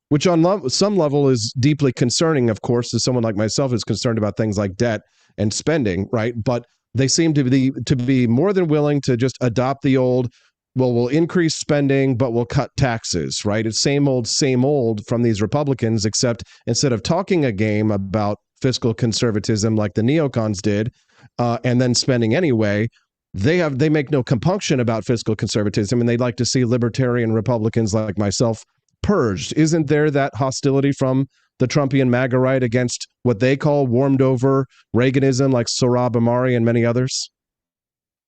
which on some level is deeply concerning, of course, to someone like myself who's concerned about things like debt and spending, right? But they seem to be more than willing to just adopt the old, well, we'll increase spending, but we'll cut taxes, right? It's same old from these Republicans, except instead of talking a game about fiscal conservatism like the neocons did, and then spending anyway, they make no compunction about fiscal conservatism, and they'd like to see libertarian Republicans like myself purged. Isn't there that hostility from the Trumpian MAGA right against what they call warmed over Reaganism, like Sohrab Ahmari and many others?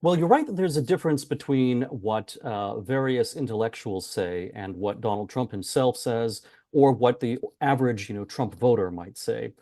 Well, you're right that there's a difference between what various intellectuals say and what Donald Trump himself says, or what the average, Trump voter might say.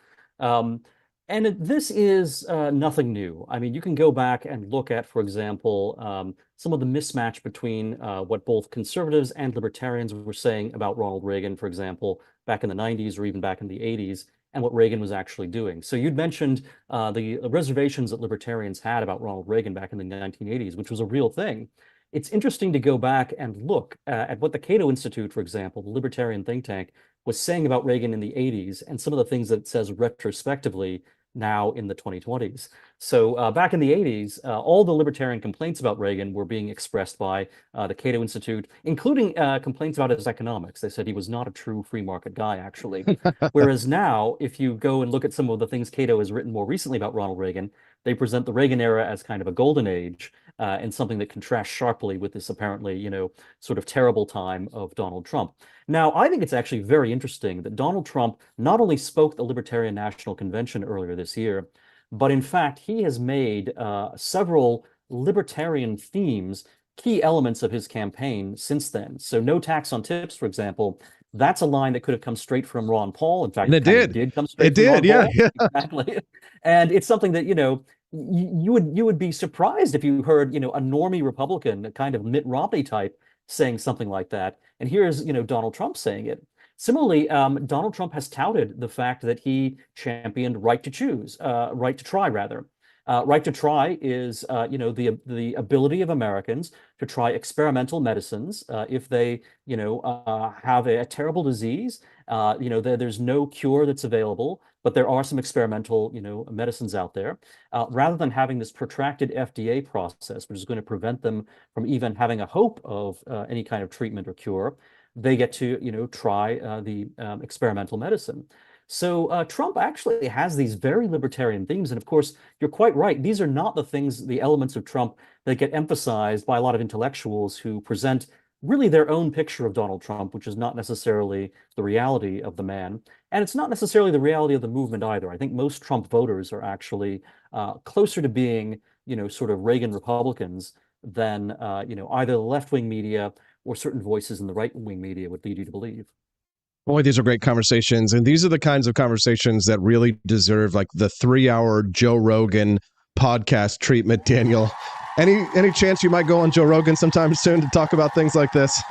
And this is nothing new. I mean, you can go back and look at, for example, some of the mismatch between what both conservatives and libertarians were saying about Ronald Reagan, for example, back in the 90s or even back in the 80s, and what Reagan was actually doing. So you'd mentioned the reservations that libertarians had about Ronald Reagan back in the 1980s, which was a real thing. It's interesting to go back and look at what the Cato Institute, for example, the libertarian think tank, was saying about Reagan in the 80s and some of the things that it says retrospectively now in the 2020s. So back in the 80s, all the libertarian complaints about Reagan were being expressed by the Cato Institute, including complaints about his economics. They said he was not a true free market guy, actually. Whereas now, if you go and look at some of the things Cato has written more recently about Ronald Reagan, they present the Reagan era as kind of a golden age and something that contrasts sharply with this apparently, sort of terrible time of Donald Trump. Now, I think it's actually very interesting that Donald Trump not only spoke at the Libertarian National Convention earlier this year, but in fact, he has made several libertarian themes key elements of his campaign since then. So no tax on tips, for example, that's a line that could have come straight from Ron Paul. In fact, and it did come straight from Ron yeah, Paul. yeah. Exactly. And it's something that, you would be surprised if you heard, a normie Republican, a kind of Mitt Romney type, saying something like that. And here's, Donald Trump saying it. Similarly, Donald Trump has touted the fact that he championed right to choose, right to try, rather. Right to try is, the ability of Americans to try experimental medicines if they, have a terrible disease. There's no cure that's available, but there are some experimental, medicines out there. Rather than having this protracted FDA process, which is going to prevent them from even having a hope of any kind of treatment or cure, they get to, try the experimental medicine. So Trump actually has these very libertarian themes. And of course, you're quite right. These are not the elements of Trump that get emphasized by a lot of intellectuals who present really their own picture of Donald Trump, which is not necessarily the reality of the man. And it's not necessarily the reality of the movement either. I think most Trump voters are actually closer to being, sort of Reagan Republicans than, either the left-wing media or certain voices in the right-wing media would lead you to believe. Boy, these are great conversations. And these are the kinds of conversations that really deserve like the 3-hour Joe Rogan podcast treatment, Daniel. Any chance you might go on Joe Rogan sometime soon to talk about things like this?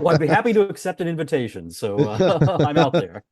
Well, I'd be happy to accept an invitation, so I'm out there.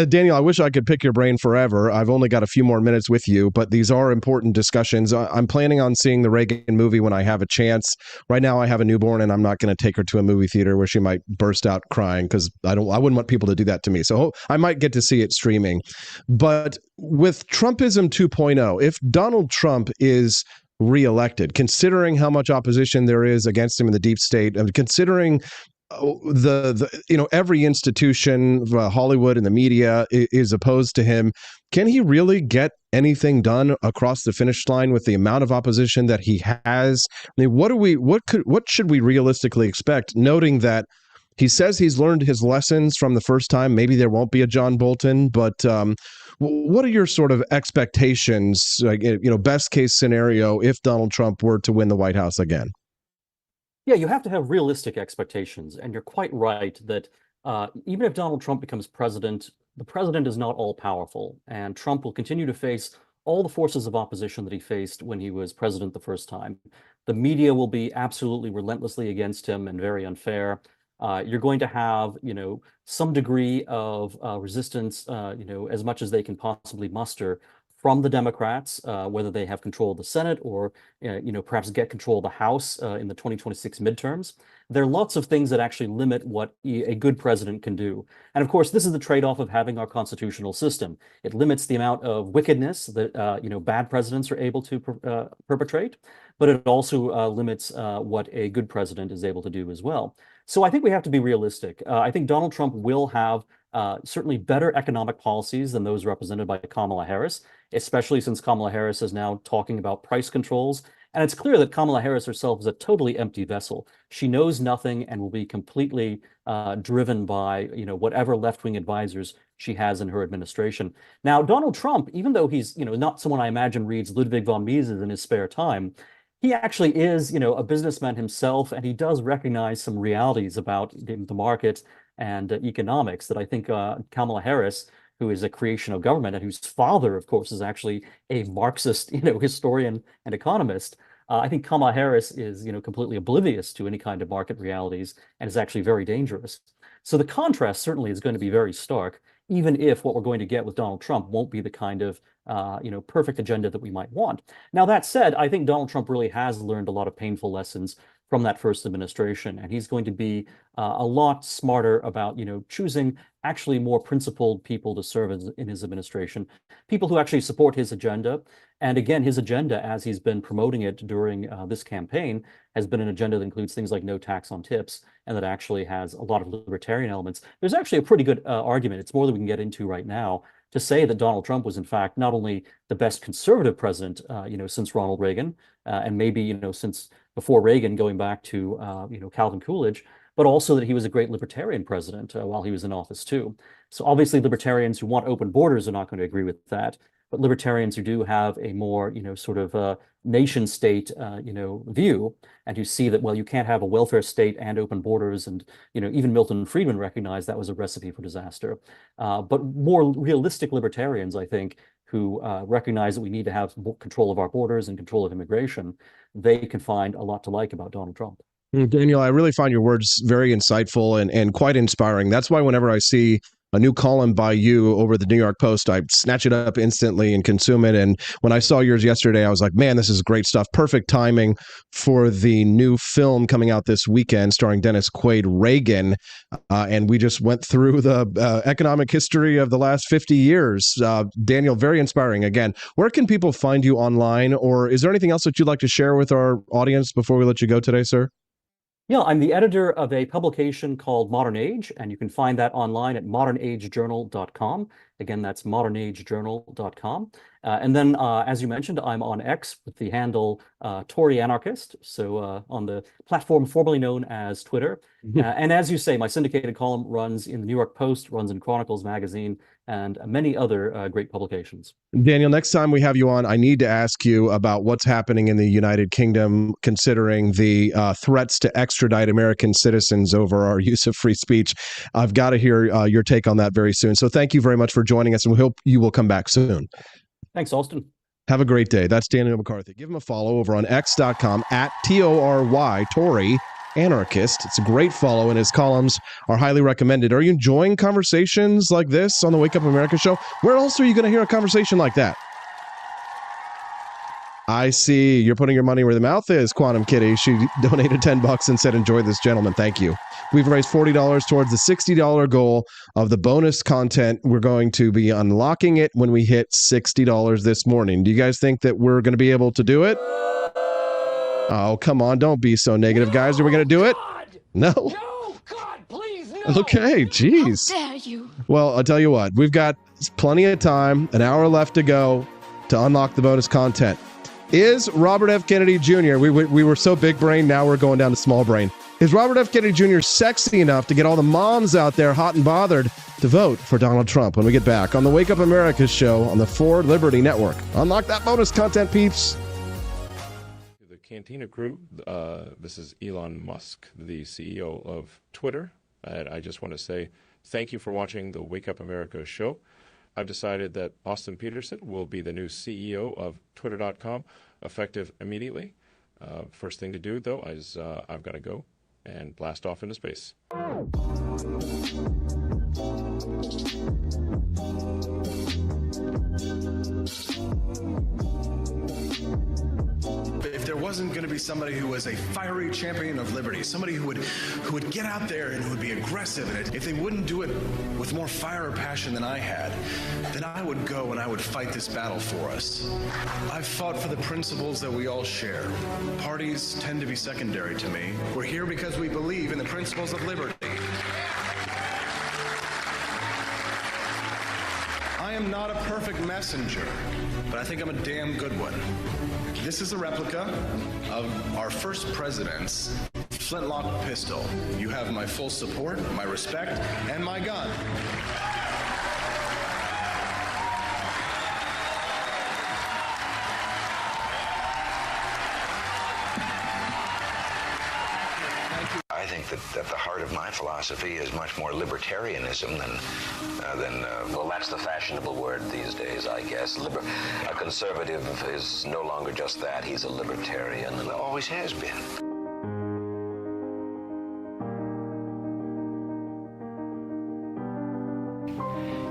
Daniel, I wish I could pick your brain forever. I've only got a few more minutes with you, but these are important discussions. I'm planning on seeing the Reagan movie when I have a chance. Right now, I have a newborn, and I'm not going to take her to a movie theater where she might burst out crying because I wouldn't want people to do that to me. So I might get to see it streaming. But with Trumpism 2.0, if Donald Trump is reelected, considering how much opposition there is against him in the deep state, and considering the every institution, Hollywood and the media is opposed to him, can he really get anything done across the finish line with the amount of opposition that he has? I mean, what should we realistically expect, noting that he says he's learned his lessons from the first time? Maybe there won't be a John Bolton, but what are your sort of expectations, best case scenario, if Donald Trump were to win the White House again? Yeah, you have to have realistic expectations. And you're quite right that even if Donald Trump becomes president, the president is not all powerful. And Trump will continue to face all the forces of opposition that he faced when he was president the first time. The media will be absolutely relentlessly against him and very unfair. You're going to have, some degree of resistance, as much as they can possibly muster from the Democrats, whether they have control of the Senate or, perhaps get control of the House in the 2026 midterms. There are lots of things that actually limit what a good president can do. And of course, this is the trade-off of having our constitutional system. It limits the amount of wickedness that, bad presidents are able to perpetrate, but it also limits what a good president is able to do as well. So I think we have to be realistic. I think Donald Trump will have certainly better economic policies than those represented by Kamala Harris, especially since Kamala Harris is now talking about price controls. And it's clear that Kamala Harris herself is a totally empty vessel. She knows nothing and will be completely driven by whatever left-wing advisors she has in her administration. Now, Donald Trump, even though he's not someone I imagine reads Ludwig von Mises in his spare time, he actually is a businessman himself, and he does recognize some realities about the market and economics that I think Kamala Harris, who is a creation of government and whose father, of course, is actually a Marxist, historian and economist. I think Kamala Harris is, completely oblivious to any kind of market realities and is actually very dangerous. So the contrast certainly is going to be very stark, even if what we're going to get with Donald Trump won't be the kind of perfect agenda that we might want. Now, that said, I think Donald Trump really has learned a lot of painful lessons from that first administration, and he's going to be a lot smarter about, choosing actually more principled people to serve in his administration, people who actually support his agenda. And again, his agenda, as he's been promoting it during this campaign, has been an agenda that includes things like no tax on tips, and that actually has a lot of libertarian elements. There's actually a pretty good argument, it's more than we can get into right now, to say that Donald Trump was in fact not only the best conservative president, since Ronald Reagan, and maybe, since before Reagan, going back to, Calvin Coolidge, but also that he was a great libertarian president while he was in office too. So obviously libertarians who want open borders are not going to agree with that, but libertarians who do have a more, nation state, view, and who see that, well, you can't have a welfare state and open borders, and, even Milton Friedman recognized that was a recipe for disaster. But more realistic libertarians, I think, who recognize that we need to have control of our borders and control of immigration, they can find a lot to like about Donald Trump. Daniel, I really find your words very insightful and quite inspiring. That's why whenever I see a new column by you over the New York Post, I snatch it up instantly and consume it. And when I saw yours yesterday, I was like, man, this is great stuff. Perfect timing for the new film coming out this weekend starring Dennis Quaid, Reagan. And we just went through the economic history of the last 50 years. Daniel, very inspiring. Again, where can people find you online? Or is there anything else that you'd like to share with our audience before we let you go today, sir? Yeah, I'm the editor of a publication called Modern Age, and you can find that online at modernAgeJournal.com. Again, that's modernagejournal.com. And then, as you mentioned, I'm on X with the handle Tory Anarchist, so on the platform formerly known as Twitter. And as you say, my syndicated column runs in the New York Post, runs in Chronicles Magazine, and many other great publications. Daniel, next time we have you on, I need to ask you about what's happening in the United Kingdom, considering the threats to extradite American citizens over our use of free speech. I've got to hear your take on that very soon. So thank you very much for joining us, and we hope you will come back soon. Thanks, Austin. Have a great day. That's Daniel McCarthy. Give him a follow over on x.com at TORY, Tory Anarchist. It's a great follow, and his columns are highly recommended. Are you enjoying conversations like this on the Wake Up America show? Where else are you going to hear a conversation like that? I see you're putting your money where the mouth is, Quantum Kitty. She donated $10 and said, enjoy this, gentleman. Thank you. We've raised $40 towards the $60 goal of the bonus content. We're going to be unlocking it when we hit $60 this morning. Do you guys think that we're going to be able to do it? Oh, come on. Don't be so negative, guys. Are we going to do it? No. No, God, please, no. Okay, geez. How dare you? Well, I'll tell you what. We've got plenty of time, an hour left to go to unlock the bonus content. Is Robert F. Kennedy Jr., we were so big brain, now we're going down to small brain. Is Robert F. Kennedy Jr. sexy enough to get all the moms out there hot and bothered to vote for Donald Trump when we get back on the Wake Up America show on the For Liberty Network? Unlock that bonus content, peeps. The Cantina crew, this is Elon Musk, the CEO of Twitter. And I just want to say thank you for watching the Wake Up America show. I've decided that Austin Peterson will be the new CEO of Twitter.com, effective immediately. First thing to do, though, is I've got to go and blast off into space. If there wasn't going to be somebody who was a fiery champion of liberty, somebody who would get out there and who would be aggressive, and if they wouldn't do it with more fire or passion than I had, then I would go and I would fight this battle for us. I've fought for the principles that we all share. Parties tend to be secondary to me. We're here because we believe in the principles of liberty. I am not a perfect messenger, but I think I'm a damn good one. This is a replica of our first president's flintlock pistol. You have my full support, my respect, and my gun. I think that the heart of my philosophy is much more libertarianism than well, that's the fashionable word these days, I guess. A conservative is no longer just that. He's a libertarian, and always has been.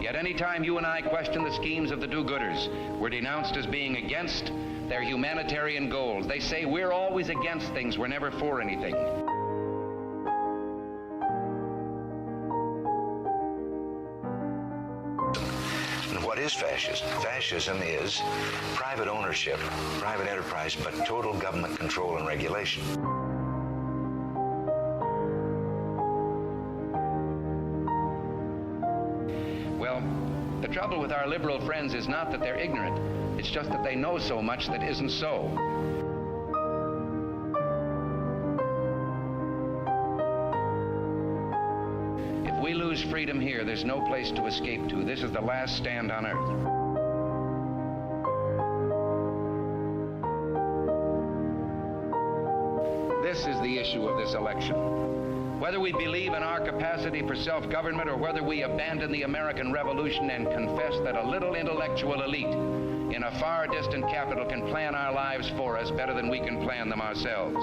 Yet any time you and I question the schemes of the do-gooders, we're denounced as being against their humanitarian goals. They say we're always against things, we're never for anything. What is fascism? Fascism is private ownership, private enterprise, but total government control and regulation. Well, the trouble with our liberal friends is not that they're ignorant. It's just that they know so much that isn't so. If we lose freedom here, there's no place to escape to. This is the last stand on earth. This is the issue of this election. Whether we believe in our capacity for self-government or whether we abandon the American Revolution and confess that a little intellectual elite in a far distant capital can plan our lives for us better than we can plan them ourselves.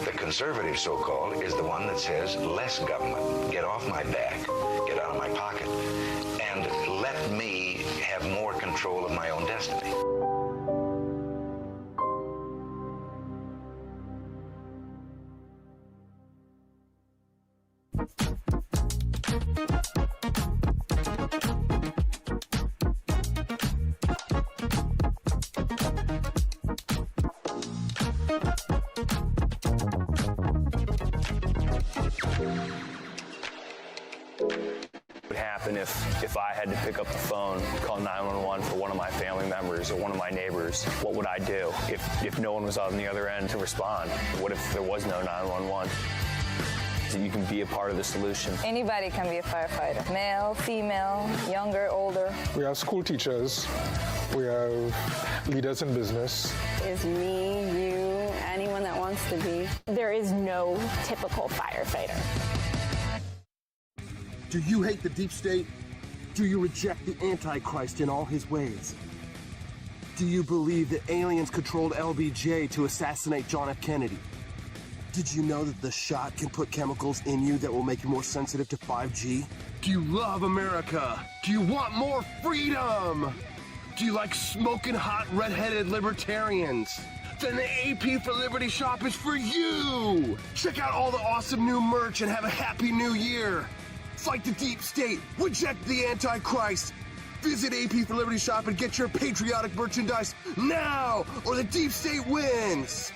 The conservative, so-called, is the one that says less government, get off my back, get out of my pocket, and let me have more control of my own destiny. If I had to pick up the phone, call 911 for one of my family members or one of my neighbors, what would I do if no one was on the other end to respond? What if there was no 911? You can be a part of the solution. Anybody can be a firefighter. Male, female, younger, older. We have school teachers. We have leaders in business. Is me, you, anyone that wants to be. There is no typical firefighter. Do you hate the deep state? Do you reject the Antichrist in all his ways? Do you believe that aliens controlled LBJ to assassinate John F. Kennedy? Did you know that the shot can put chemicals in you that will make you more sensitive to 5G? Do you love America? Do you want more freedom? Do you like smoking hot red-headed libertarians? Then the AP for Liberty shop is for you! Check out all the awesome new merch and have a happy new year! Fight the deep state, reject the Antichrist! Visit AP for Liberty shop and get your patriotic merchandise now, or the deep state wins!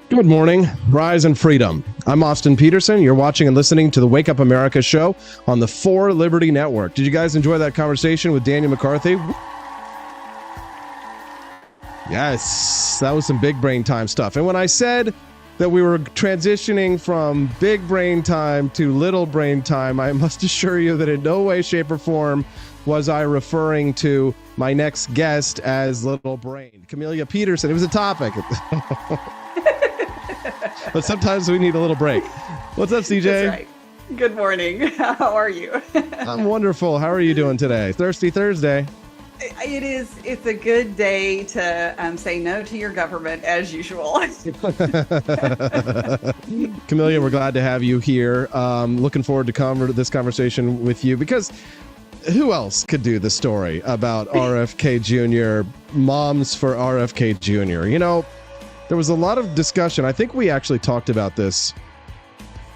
Good morning, Rise and Freedom. I'm Austin Peterson. You're watching and listening to the Wake Up America show on the 4 Liberty Network. Did you guys enjoy that conversation with Daniel McCarthy? Yes, that was some big brain time stuff. And when I said that we were transitioning from big brain time to little brain time, I must assure you that in no way, shape, or form was I referring to my next guest as little brain. Camellia Peterson, it was a topic. But sometimes we need a little break. What's up, CJ? That's right. Good morning. How are you? I'm wonderful. How are you doing today? Thirsty Thursday. It is. It's a good day to say no to your government as usual. Camellia, we're glad to have you here. Looking forward to this conversation with you because who else could do the story about RFK Jr., moms for RFK Jr.? You know, there was a lot of discussion. I think we actually talked about this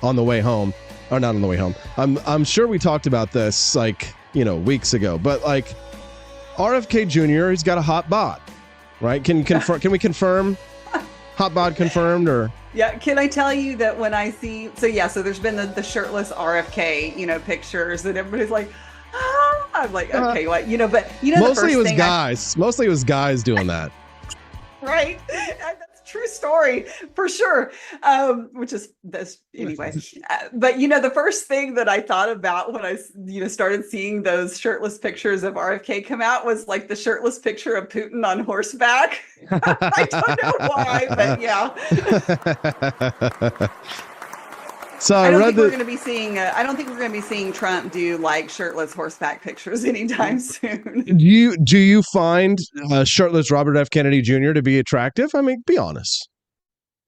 on the way home, or not on the way home. I'm sure we talked about this weeks ago, but RFK Jr., he's got a hot bod, right? Can we confirm? Hot bod confirmed, or? Yeah, can I tell you that when I see, so there's been the shirtless RFK, pictures, and everybody's like, ah! I'm like, okay, what, but mostly it was guys. Mostly it was guys doing that. Right. That's a true story for sure. Which is this anyway. But the first thing that I thought about when I started seeing those shirtless pictures of RFK come out was like the shirtless picture of Putin on horseback. I don't know why, but yeah. So I don't think we're going to be seeing Trump do shirtless horseback pictures anytime soon. Do you find shirtless Robert F. Kennedy Jr. to be attractive? I mean, be honest.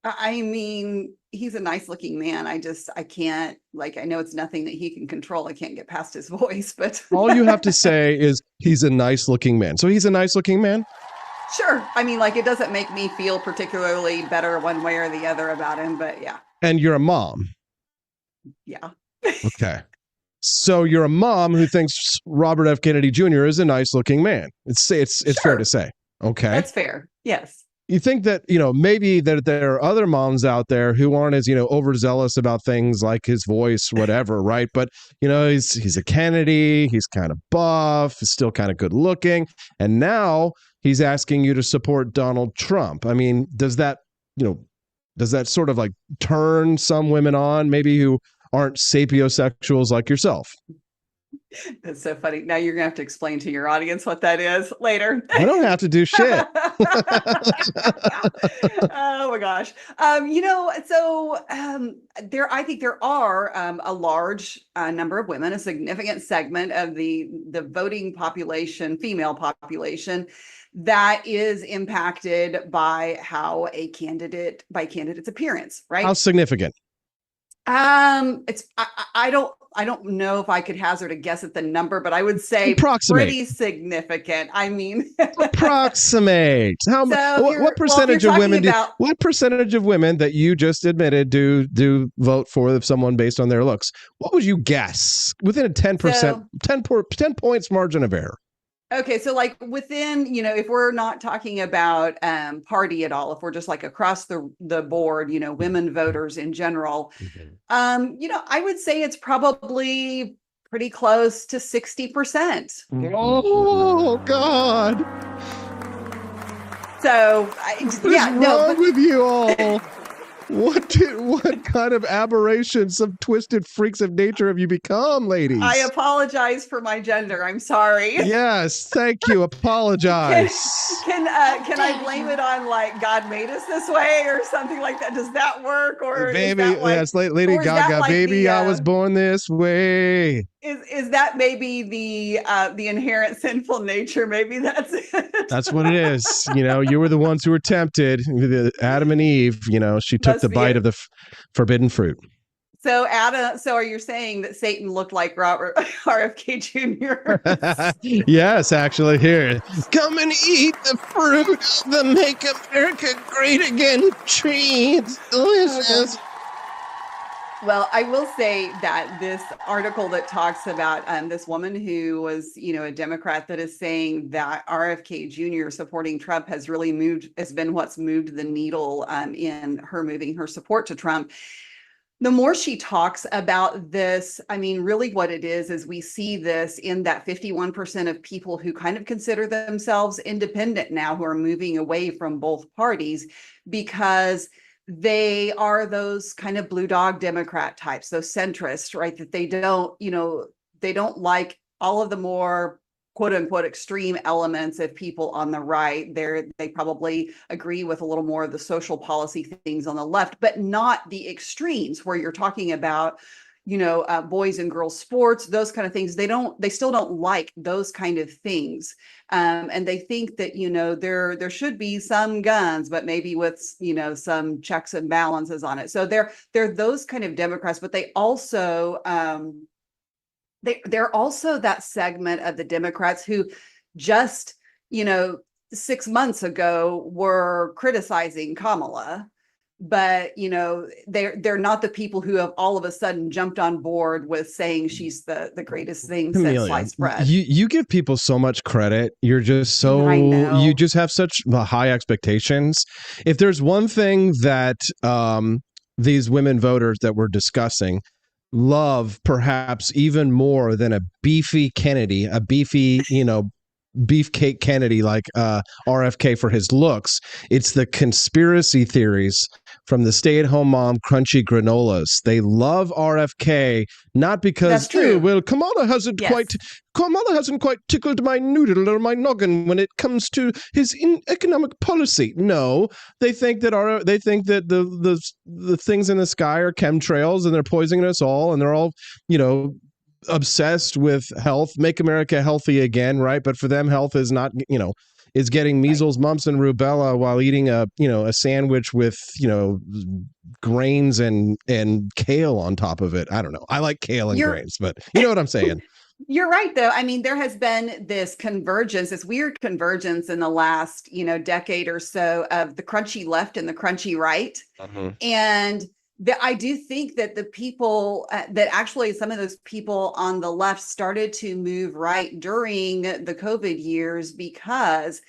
I mean, he's a nice looking man. I can't, I know it's nothing that he can control. I can't get past his voice, but all you have to say is he's a nice looking man. So he's a nice looking man. Sure. I mean, it doesn't make me feel particularly better one way or the other about him, but yeah. And you're a mom. Yeah. Okay. So you're a mom who thinks Robert F. Kennedy Jr. is a nice looking man. It's sure. Fair to say. Okay. That's fair. Yes. You think that, maybe that there are other moms out there who aren't as, overzealous about things like his voice, whatever, right? But, he's a Kennedy, he's kind of buff, he's still kind of good looking. And now he's asking you to support Donald Trump. I mean, does that sort of turn some women on, maybe who aren't sapiosexuals like yourself? That's so funny. Now you're gonna have to explain to your audience what that is later. I don't have to do shit. Oh my gosh. I think there are a large number of women, a significant segment of the voting population, female population, that is impacted by how candidate's appearance, right? How significant? I don't know if I could hazard a guess at the number, but I would say Approximate. pretty significant. I mean, approximate. What percentage of women what percentage of women that you just admitted do vote for someone based on their looks? What would you guess within a 10%, 10 points margin of error? Okay, so like within, if we're not talking about party at all, if we're just like across the board, women voters in general, I would say it's probably pretty close to 60%. Oh God! So What's wrong with you all? What kind of aberrations, some twisted freaks of nature have you become, ladies? I apologize for my gender. I'm sorry. Yes, thank you. Apologize. Can I blame it on like God made us this way or something like that? Does that work? Or baby, yes, Lady Gaga, like baby, I was born this way. Is that maybe the inherent sinful nature? Maybe that's it. That's what it is. You were the ones who were tempted. Adam and Eve. She took the bite of the forbidden fruit. So are you saying that Satan looked like RFK Jr.? Yes, actually. Here, come and eat the fruit of the Make America Great Again tree. It's delicious. Okay. Well, I will say that this article that talks about this woman who was, a Democrat that is saying that RFK Jr. supporting Trump has been what's moved the needle in her moving her support to Trump. The more she talks about this, I mean, really what it is we see this in that 51% of people who kind of consider themselves independent now, who are moving away from both parties because they are those kind of blue dog Democrat types, those centrists, right? That they don't like all of the more quote unquote extreme elements of people on the right. They probably agree with a little more of the social policy things on the left, but not the extremes where you're talking about, boys and girls sports, those kind of things. They still don't like those kind of things. And they think that, there should be some guns, but maybe with, some checks and balances on it. So they're those kind of Democrats, but they also, they're also that segment of the Democrats who just, 6 months ago were criticizing Kamala. But they're not the people who have all of a sudden jumped on board with saying she's the greatest thing since sliced bread. You give people so much credit. You're just you just have such high expectations. If there's one thing that these women voters that we're discussing love, perhaps even more than a beefy Kennedy, beefcake Kennedy like RFK for his looks, it's the conspiracy theories from the stay-at-home mom crunchy granolas. They love RFK not because Kamala hasn't quite tickled my noodle or my noggin when it comes to his economic policy. No, they think that the things in the sky are chemtrails and they're poisoning us all, and they're all obsessed with health, make America healthy again, right? But for them, health is not, is getting measles, mumps, and rubella while eating a sandwich with, grains and kale on top of it. I don't know. I like kale and grains, but you know what I'm saying. You're right, though. I mean, there has been this weird convergence in the last, decade or so of the crunchy left and the crunchy right. Mm-hmm. And I do think that the people that actually some of those people on the left started to move right during the COVID years because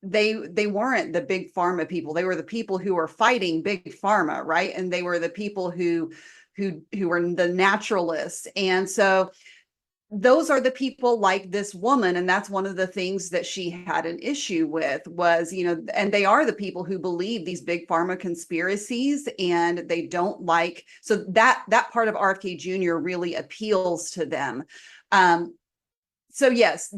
they weren't the big pharma people. They were the people who were fighting big pharma, right? And they were the people who were the naturalists. And so those are the people like this woman. And that's one of the things that she had an issue with was, and they are the people who believe these big pharma conspiracies, and they don't like, so that part of RFK Jr. really appeals to them. So yes,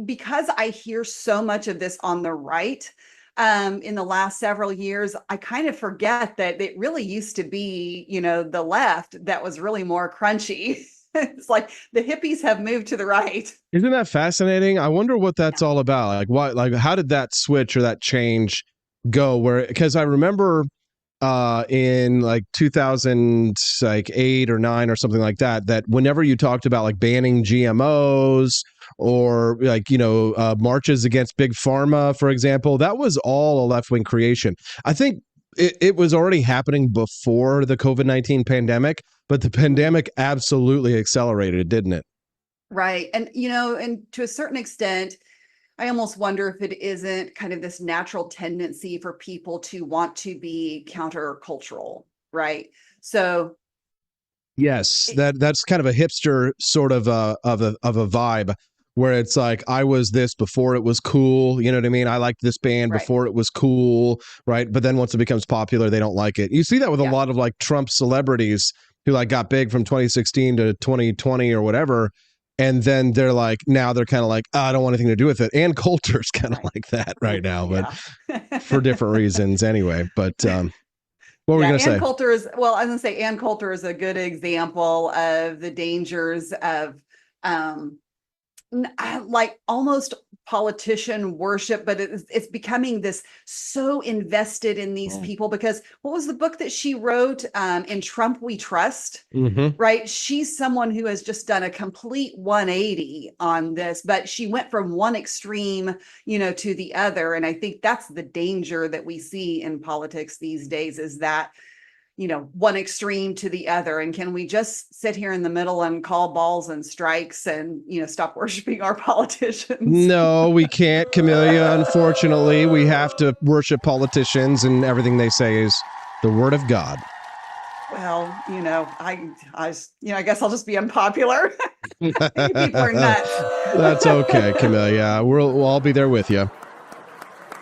because I hear so much of this on the right in the last several years, I kind of forget that it really used to be, the left that was really more crunchy. It's like the hippies have moved to the right. Isn't that fascinating? I wonder what that's all about. Like how did that switch or that change go? Because I remember in like 2008 or 9 or something like that, that whenever you talked about like banning GMOs or like, marches against big pharma, for example, that was all a left-wing creation. I think it was already happening before the COVID-19 pandemic, but the pandemic absolutely accelerated it, didn't it? Right. And, and to a certain extent, I almost wonder if it isn't kind of this natural tendency for people to want to be countercultural, right? So yes, that's kind of a hipster sort of a vibe where it's like, I was this before it was cool. You know what I mean? I liked this band before it was cool, right? But then once it becomes popular, they don't like it. You see that with a lot of like Trump celebrities who like got big from 2016 to 2020 or whatever. And then they're like, now they're kind of like, I don't want anything to do with it. Ann Coulter's kind of like that right now, but for different reasons anyway. But what were we going to say? Ann Coulter is, well, I was going to say Ann Coulter is a good example of the dangers of like almost politician worship, but it's becoming this so invested in these people, because what was the book that she wrote, In Trump We Trust, right? She's someone who has just done a complete 180 on this, but she went from one extreme, to the other. And I think that's the danger that we see in politics these days, is that one extreme to the other. And can we just sit here in the middle and call balls and strikes and, stop worshiping our politicians? No, we can't, Camellia. Unfortunately, we have to worship politicians, and everything they say is the word of God. Well, I guess I'll just be unpopular. People are nuts. That's okay, Camellia. We'll all be there with you.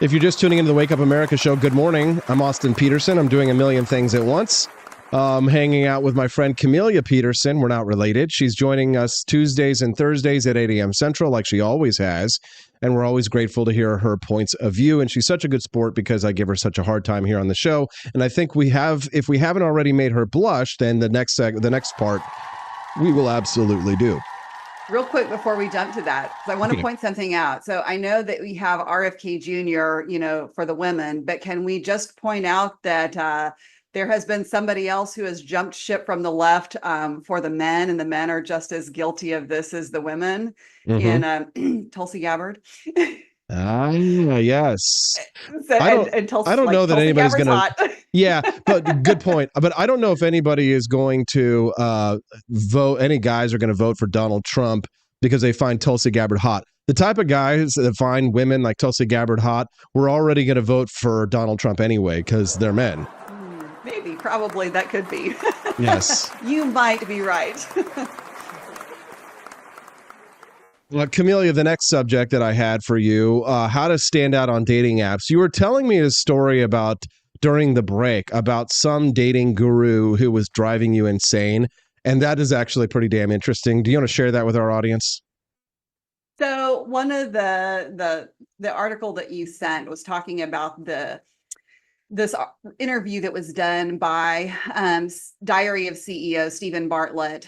If you're just tuning into the Wake Up America show, good morning. I'm Austin Peterson. I'm doing a million things at once. Hanging out with my friend Camellia Peterson. We're not related. She's joining us Tuesdays and Thursdays at 8 a.m. Central, like she always has. And we're always grateful to hear her points of view. And she's such a good sport because I give her such a hard time here on the show. And I think if we haven't already made her blush, then the next part, we will absolutely do. Real quick before we jump to that, because I want to point something out. So I know that we have RFK Jr., for the women, but can we just point out that there has been somebody else who has jumped ship from the left for the men, and the men are just as guilty of this as the women in Tulsi Gabbard. Yes. So, I don't know that Tulsi anybody's Gabbard's going to. Yeah, but good point. But I don't know if anybody is going to vote. Any guys are going to vote for Donald Trump because they find Tulsi Gabbard hot. The type of guys that find women like Tulsi Gabbard hot, we're already going to vote for Donald Trump anyway because they're men. Maybe, probably that could be. Yes. You might be right. Well, Camellia, the next subject that I had for you, how to stand out on dating apps. You were telling me a story about during the break about some dating guru who was driving you insane. And that is actually pretty damn interesting. Do you want to share that with our audience? So one of the article that you sent was talking about this interview that was done by Diary of CEO Stephen Bartlett,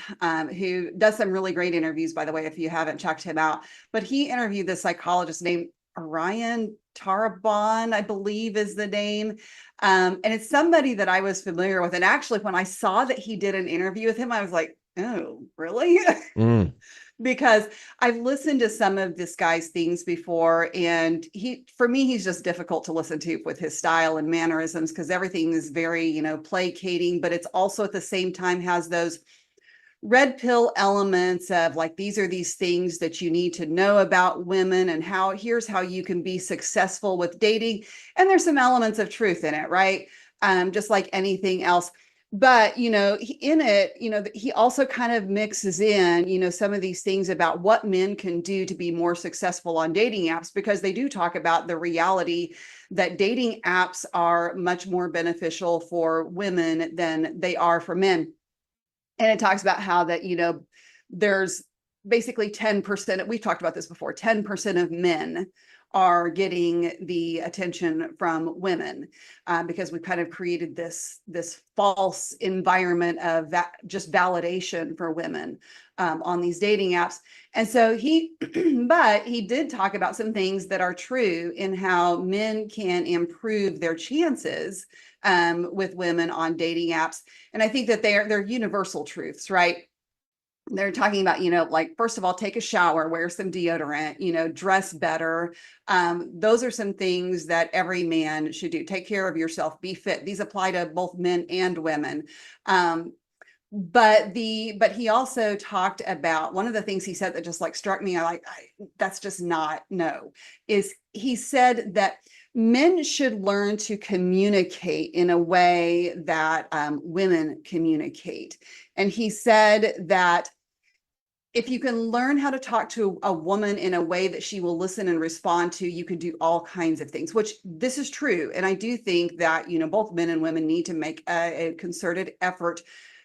who does some really great interviews, by the way, if you haven't checked him out. But he interviewed this psychologist named Orion Tarabon, I believe is the name. And it's somebody that I was familiar with. And actually, when I saw that he did an interview with him, I was like, oh, really? Because I've listened to some of this guy's things before, and for me, he's just difficult to listen to with his style and mannerisms, because everything is very, placating, but it's also at the same time has those red pill elements of like, these are these things that you need to know about women, and here's how you can be successful with dating. And there's some elements of truth in it, right? Just like anything else. But, in it, he also kind of mixes in, some of these things about what men can do to be more successful on dating apps, because they do talk about the reality that dating apps are much more beneficial for women than they are for men. And it talks about how that, there's basically 10%, we've talked about this before, 10% of men are getting the attention from women, because we kind of created this false environment of just validation for women on these dating apps. And so but he did talk about some things that are true in how men can improve their chances with women on dating apps. And I think that they're universal truths, right? They're talking about, like, first of all, take a shower, wear some deodorant, dress better. Those are some things that every man should do. Take care of yourself, be fit. These apply to both men and women. But he also talked about, one of the things he said that just like struck me, that's just not, no, is he said that men should learn to communicate in a way that women communicate. And he said that if you can learn how to talk to a woman in a way that she will listen and respond to, you can do all kinds of things, which this is true. And I do think that, both men and women need to make a concerted effort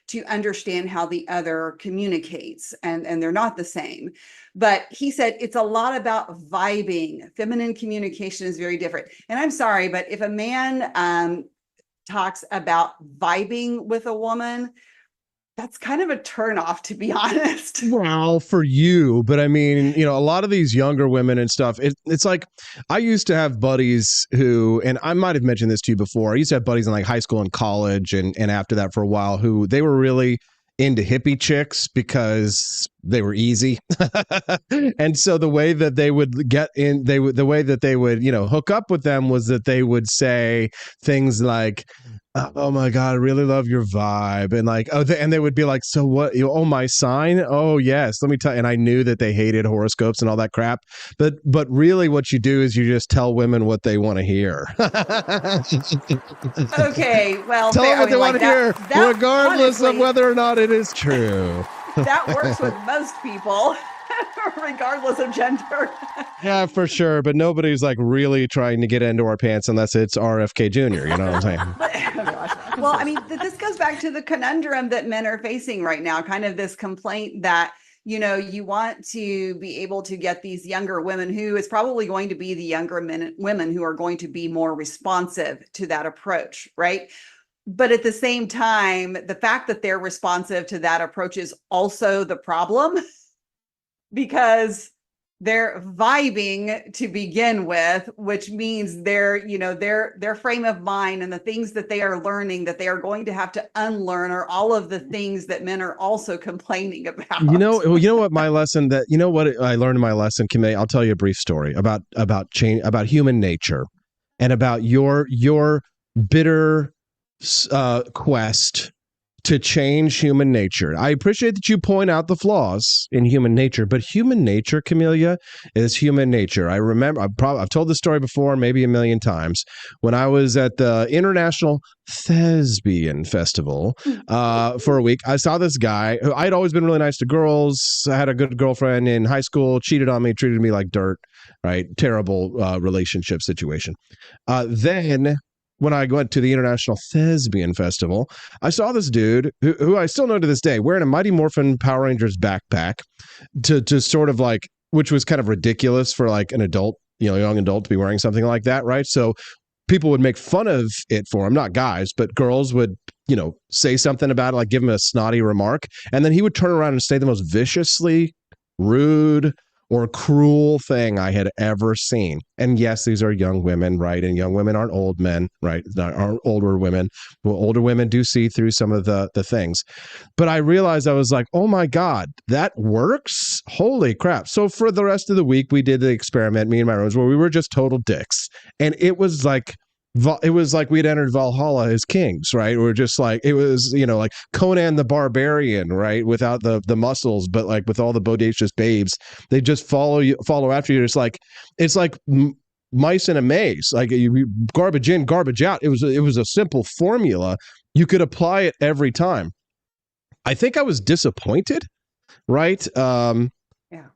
to understand how the other communicates, and they're not the same. But he said it's a lot about vibing. Feminine communication is very different. And I'm sorry, but if a man talks about vibing with a woman, that's kind of a turnoff, to be honest. Well, for you, but I mean, a lot of these younger women and stuff, it's like, I used to have buddies who, and I might have mentioned this to you before, I used to have buddies in like high school and college and after that for a while, who they were really into hippie chicks because they were easy. And so the way that they would get in, the way that they would, hook up with them was that they would say things like, oh my God, I really love your vibe. And like, and they would be like, so what? Oh, my sign? Oh, yes. Let me tell you. And I knew that they hated horoscopes and all that crap. But really what you do is you just tell women what they want to hear. Okay. Well, tell them what they want to hear, regardless of whether or not it is true. That works with most people, regardless of gender. Yeah, for sure. But nobody's like really trying to get into our pants unless it's RFK Jr. You know what I'm saying? Well, I mean, this goes back to the conundrum that men are facing right now, kind of this complaint that, you want to be able to get these younger women, who is probably going to be the younger women who are going to be more responsive to that approach, right? But at the same time, the fact that they're responsive to that approach is also the problem, because they're vibing to begin with, which means their frame of mind and the things that they are learning that they are going to have to unlearn are all of the things that men are also complaining about. You know what my lesson what I learned in my lesson, Kim, I'll tell you a brief story about change, about human nature, and about your bitter quest to change human nature. I appreciate that you point out the flaws in human nature, but human nature, Camellia, is human nature. I remember, I've told this story before, maybe a million times, when I was at the International Thespian Festival for a week. I saw this guy who I'd always been really nice to girls. I had a good girlfriend in high school, cheated on me, treated me like dirt, right? Terrible relationship situation. Then when I went to the International Thespian Festival, I saw this dude who I still know to this day, wearing a Mighty Morphin Power Rangers backpack to sort of like, which was kind of ridiculous for like an adult, young adult to be wearing something like that, right? So people would make fun of it for him, not guys, but girls would, say something about it, like give him a snotty remark. And then he would turn around and say the most viciously rude or cruel thing I had ever seen. And yes, these are young women, right? And young women aren't old men, right? Aren't older women. Well, older women do see through some of the things. But I realized, I was like, oh my God, that works? Holy crap. So for the rest of the week, we did the experiment, me and my rooms, where we were just total dicks. And it was like we'd entered Valhalla as kings, right? We're just like, it was, like Conan the Barbarian, right? Without the muscles, but like with all the bodacious babes, they just follow after you. It's like mice in a maze, like you garbage in, garbage out. It was a simple formula. You could apply it every time. I think I was disappointed, right? Yeah.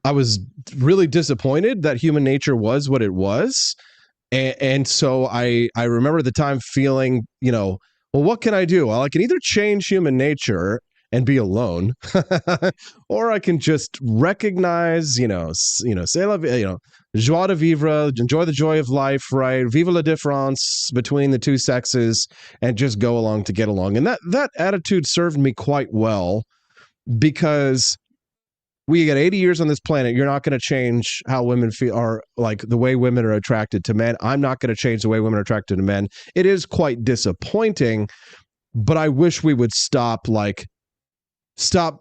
I was really disappointed that human nature was what it was. And so I remember the time feeling, well, what can I do? Well, I can either change human nature and be alone, or I can just recognize, say la vie, joie de vivre, enjoy the joy of life, right? Vive la différence between the two sexes, and just go along to get along. And that attitude served me quite well, because we got 80 years on this planet. You're not going to change how women feel, or like the way women are attracted to men. I'm not going to change the way women are attracted to men. It is quite disappointing, but I wish we would stop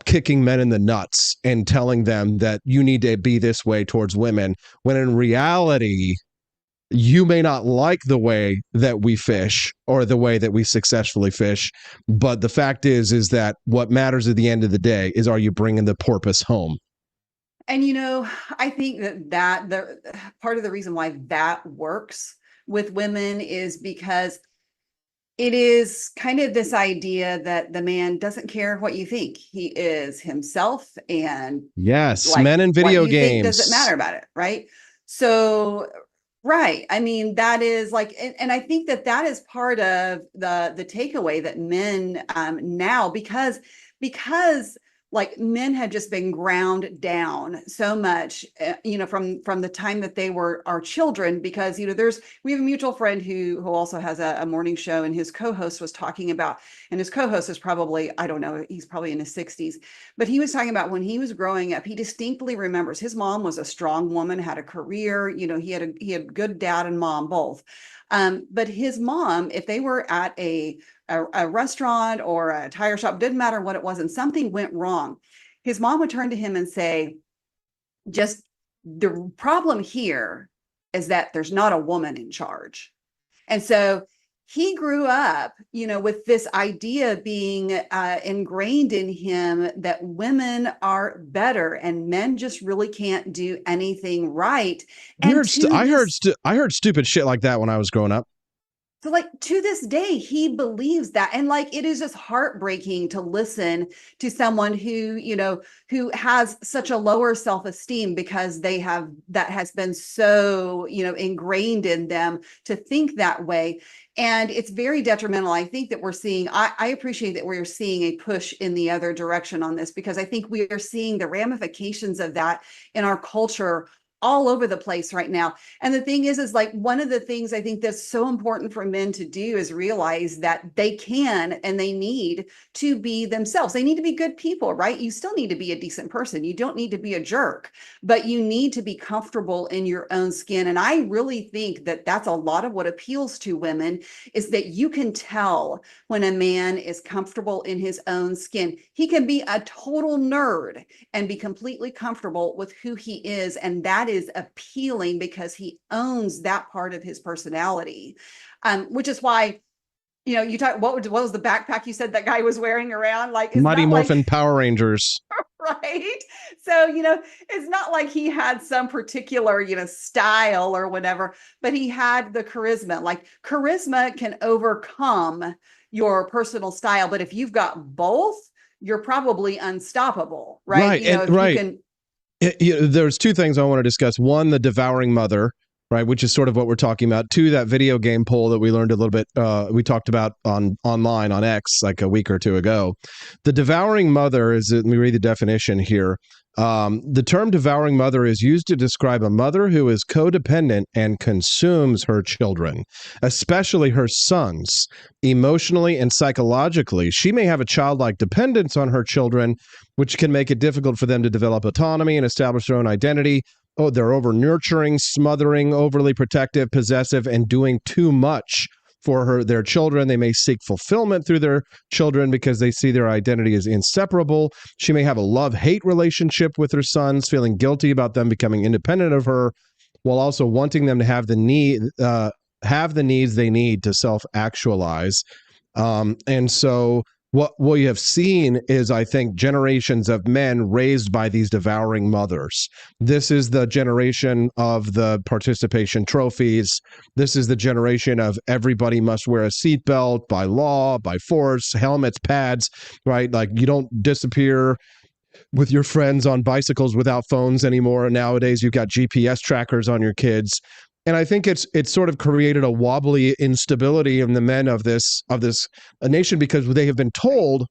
kicking men in the nuts and telling them that you need to be this way towards women, when in reality, you may not like the way that we fish or the way that we successfully fish, but the fact is that what matters at the end of the day is, are you bringing the porpoise home? And, I think that the part of the reason why that works with women is because it is kind of this idea that the man doesn't care what you think. He is himself, and yes, men in video games doesn't matter about it, right? So, right. I mean, that is like, and I think that is part of the takeaway that men now, because like men had just been ground down so much, from the time that they were our children, because, we have a mutual friend who also has a morning show, and his co-host was talking about, and his co-host is probably, I don't know, he's probably in his 60s, but he was talking about when he was growing up, he distinctly remembers his mom was a strong woman, had a career, he had good dad and mom both. But his mom, if they were at a restaurant or a tire shop, didn't matter what it was, and something went wrong, his mom would turn to him and say, just the problem here is that there's not a woman in charge. And so he grew up, with this idea being ingrained in him that women are better and men just really can't do anything right. I heard stupid shit like that when I was growing up. So like to this day, he believes that. And like, it is just heartbreaking to listen to someone who has such a lower self-esteem, because that has been so, ingrained in them to think that way. And it's very detrimental. I think that we're seeing, I appreciate that we're seeing a push in the other direction on this, because I think we are seeing the ramifications of that in our culture all over the place right now. And the thing is like, one of the things I think that's so important for men to do is realize that they can and they need to be themselves. They need to be good people, right? You still need to be a decent person. You don't need to be a jerk, but you need to be comfortable in your own skin. And I really think that that's a lot of what appeals to women, is that you can tell when a man is comfortable in his own skin. He can be a total nerd and be completely comfortable with who he is. And that is appealing because he owns that part of his personality, which is why, you talk, what was the backpack you said that guy was wearing around? Like Mighty Morphin Power Rangers. Right. So, it's not like he had some particular, style or whatever, but he had the charisma. Like charisma can overcome your personal style, but if you've got both, you're probably unstoppable, right? Right. There's two things I want to discuss. One, the devouring mother, right, which is sort of what we're talking about. Two, that video game poll that we learned a little bit, we talked about online on X like a week or two ago. The devouring mother is, let me read the definition here. The term devouring mother is used to describe a mother who is codependent and consumes her children, especially her sons, emotionally and psychologically. She may have a childlike dependence on her children, which can make it difficult for them to develop autonomy and establish their own identity. Oh, they're over nurturing, smothering, overly protective, possessive, and doing too much for their children. They may seek fulfillment through their children because they see their identity as inseparable. She may have a love-hate relationship with her sons, feeling guilty about them becoming independent of her, while also wanting them to have the needs they need to self-actualize. And so what we have seen is, I think, generations of men raised by these devouring mothers. This is the generation of the participation trophies. This is the generation of everybody must wear a seatbelt by law, by force, helmets, pads, right? Like you don't disappear with your friends on bicycles without phones anymore. Nowadays, you've got GPS trackers on your kids. And I think it's sort of created a wobbly instability in the men of this nation, because they have been told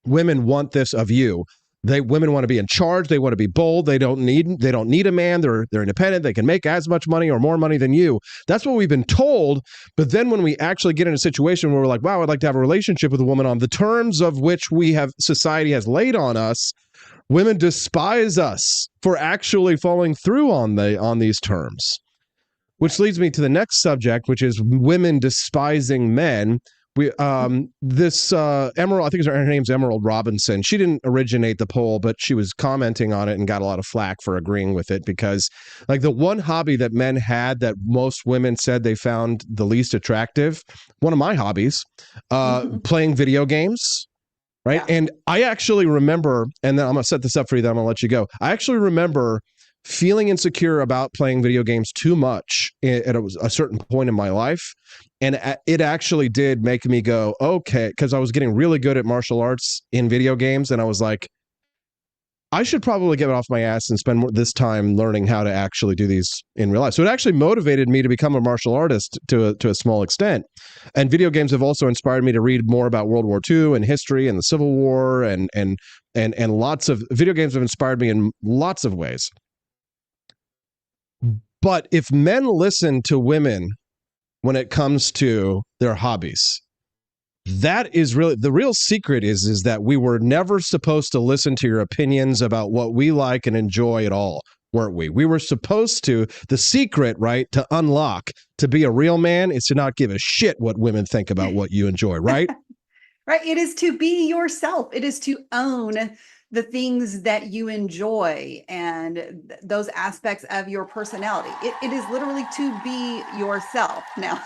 women want this of you. Women want to be in charge. They want to be bold. They don't need a man. They're independent. They can make as much money or more money than you. That's what we've been told. But then when we actually get in a situation where we're like, wow, I'd like to have a relationship with a woman on the terms of which society has laid on us, women despise us for actually following through on these terms. Which leads me to the next subject, which is women despising men. Emerald, I think her name's Emerald Robinson. She didn't originate the poll, but she was commenting on it and got a lot of flack for agreeing with it because, like, the one hobby that men had that most women said they found the least attractive, one of my hobbies, playing video games, right? Yeah. And I actually remember, and then I'm going to set this up for you, then I'm going to let you go. I actually remember feeling insecure about playing video games too much at a certain point in my life. And it actually did make me go, okay, because I was getting really good at martial arts in video games. And I was like, I should probably get it off my ass and spend this time learning how to actually do these in real life. So it actually motivated me to become a martial artist to a small extent. And video games have also inspired me to read more about World War II and history and the Civil War and lots of video games have inspired me in lots of ways. But if men listen to women when it comes to their hobbies, that is really the real secret is that we were never supposed to listen to your opinions about what we like and enjoy at all, weren't we? We were supposed to, the secret, right, to unlock, to be a real man is to not give a shit what women think about what you enjoy, right? Right. It is to be yourself. It is to own the things that you enjoy and those aspects of your personality. It is literally to be yourself. Now,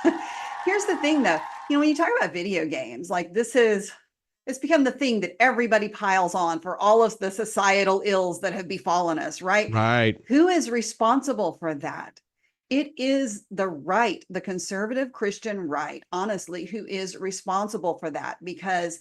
here's the thing though, when you talk about video games, like it's become the thing that everybody piles on for all of the societal ills that have befallen us, right? Right. Who is responsible for that? It is the conservative Christian right, honestly, who is responsible for that because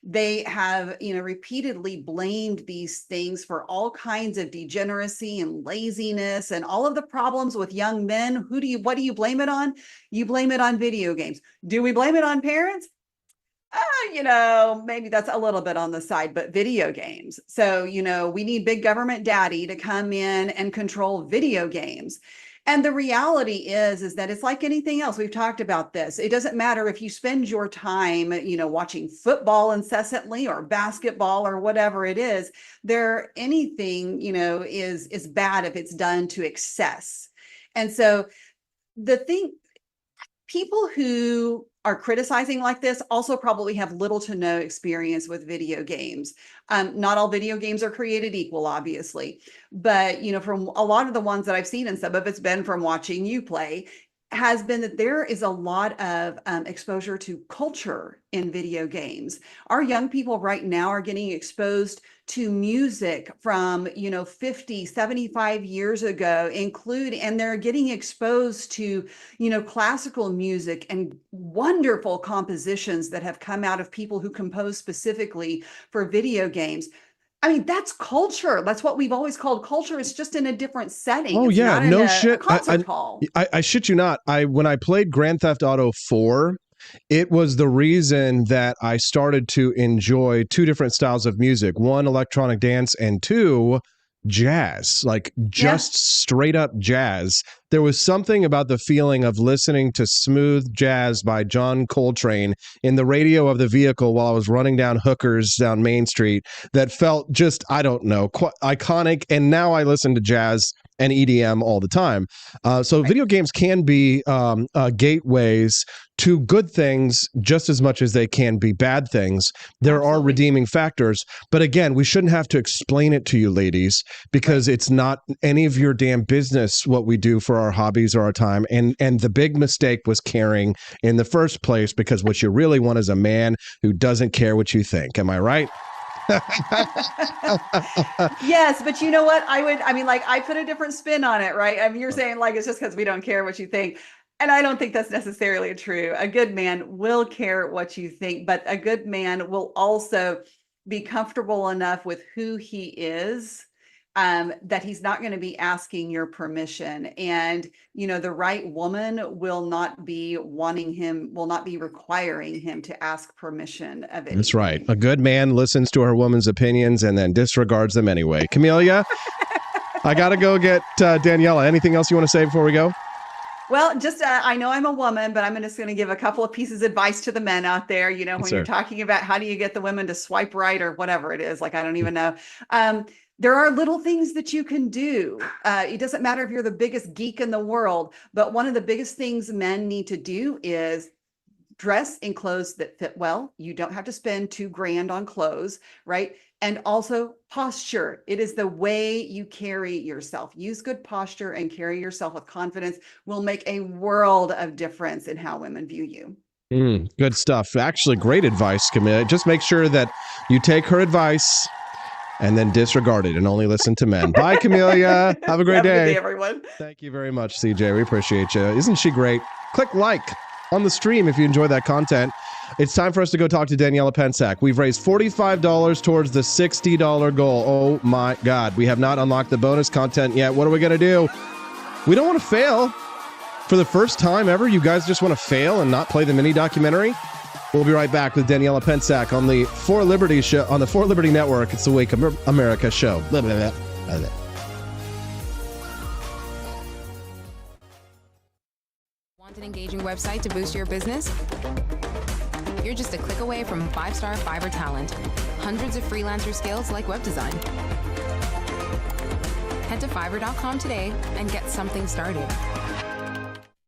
they have, repeatedly blamed these things for all kinds of degeneracy and laziness and all of the problems with young men. What do you blame it on? You blame it on video games. Do we blame it on parents? Maybe that's a little bit on the side, but video games. So, we need big government daddy to come in and control video games. And the reality is that it's like anything else. We've talked about this. It doesn't matter if you spend your time, watching football incessantly or basketball or whatever it is. Anything, is bad if it's done to excess. And so people who are criticizing like this also probably have little to no experience with video games. Not all video games are created equal, obviously, but from a lot of the ones that I've seen, and some of it's been from watching you play, has been that there is a lot of exposure to culture in video games. Our young people right now are getting exposed to music from 50, 75 years ago, and they're getting exposed to classical music and wonderful compositions that have come out of people who compose specifically for video games. I mean, that's culture. That's what we've always called culture. It's just in a different setting. Oh, it's yeah. not No in a shit. concert hall. I shit you not. When I played Grand Theft Auto 4, it was the reason that I started to enjoy two different styles of music. One, electronic dance, and two, jazz, like just straight up jazz. There was something about the feeling of listening to smooth jazz by John Coltrane in the radio of the vehicle while I was running down hookers down Main Street that felt just, I don't know, quite iconic. And now I listen to jazz and EDM all the time. So video games can be gateways to good things just as much as they can be bad things. There are redeeming factors. But again, we shouldn't have to explain it to you ladies because it's not any of your damn business what we do for our hobbies or our time. And the big mistake was caring in the first place, because what you really want is a man who doesn't care what you think. Am I right? Yes, but you know what? I put a different spin on it, right? I mean, you're saying like it's just because we don't care what you think. And I don't think that's necessarily true. A good man will care what you think, but a good man will also be comfortable enough with who he is that he's not going to be asking your permission. And, the right woman will not be requiring him to ask permission of anything. That's right. A good man listens to her woman's opinions and then disregards them anyway. Camellia, I got to go get Daniela. Anything else you want to say before we go? Well, just I know I'm a woman, but I'm just going to give a couple of pieces of advice to the men out there. When you're talking about how do you get the women to swipe right or whatever it is, like I don't even know. There are little things that you can do. It doesn't matter if you're the biggest geek in the world, but one of the biggest things men need to do is dress in clothes that fit well. You don't have to spend $2,000 on clothes, right? And also posture. It is the way you carry yourself. Use good posture and carry yourself with confidence will make a world of difference in how women view you. Good stuff. Actually, great advice, Camilla. Just make sure that you take her advice and then disregard it and only listen to men. Bye, Camellia. Have a great day. Have a good day, everyone. Thank you very much, CJ. We appreciate you. Isn't she great? Click like on the stream if you enjoy that content. It's time for us to go talk to Daniela Pensack. We've raised $45 towards the $60 goal. Oh my God. We have not unlocked the bonus content yet. What are we going to do? We don't want to fail. For the first time ever, you guys just want to fail and not play the mini documentary? We'll be right back with Daniela Pensack on the For Liberty show, on the For Liberty Network. It's the Wake Up America show. Blah, blah, blah, blah, blah. Want an engaging website to boost your business? You're just a click away from 5-star Fiverr talent. Hundreds of freelancer skills like web design. Head to Fiverr.com today and get something started.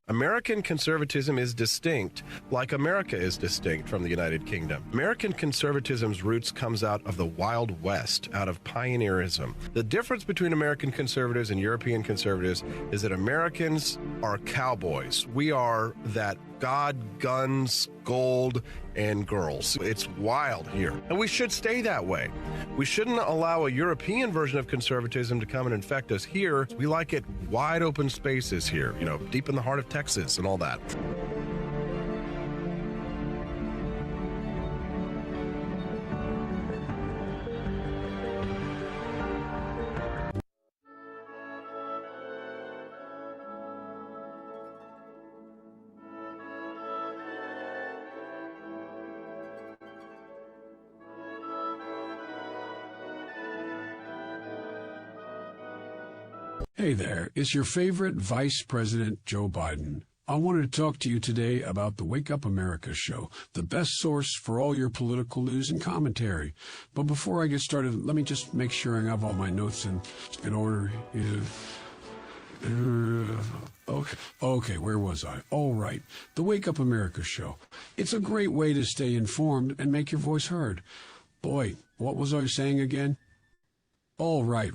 American conservatism is distinct, like America is distinct from the United Kingdom. American conservatism's roots comes out of the Wild West, out of pioneerism. The difference between American conservatives and European conservatives is that Americans are cowboys. We are that God, guns, gold, and girls. It's wild here, and we should stay that way. We shouldn't allow a European version of conservatism to come and infect us here. We like it wide open spaces here, deep in the heart of Texas and all that. Hey there, it's your favorite Vice President Joe Biden. I wanted to talk to you today about the Wake Up America show, the best source for all your political news and commentary. But before I get started, let me just make sure I have all my notes in order. Okay, where was I? All right, the Wake Up America show. It's a great way to stay informed and make your voice heard. Boy, what was I saying again? Oh, right.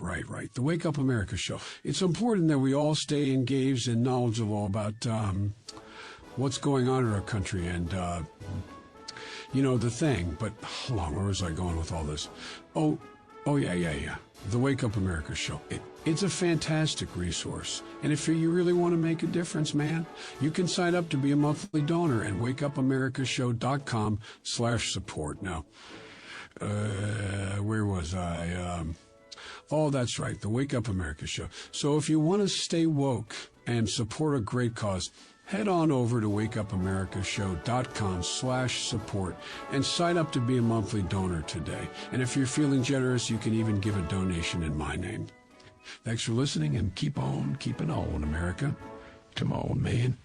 The Wake Up America show. It's important that we all stay engaged and knowledgeable about what's going on in our country and, the thing. But hold on, where was I going with all this? Oh, yeah. The Wake Up America show. It's a fantastic resource. And if you really want to make a difference, man, you can sign up to be a monthly donor at wakeupAmericaShow.com/support. Now, where was I? Oh, that's right, the Wake Up America show. So if you want to stay woke and support a great cause, head on over to wakeupAmericaShow.com/support and sign up to be a monthly donor today. And if you're feeling generous, you can even give a donation in my name. Thanks for listening, and keep on keeping on, America. Come on, man.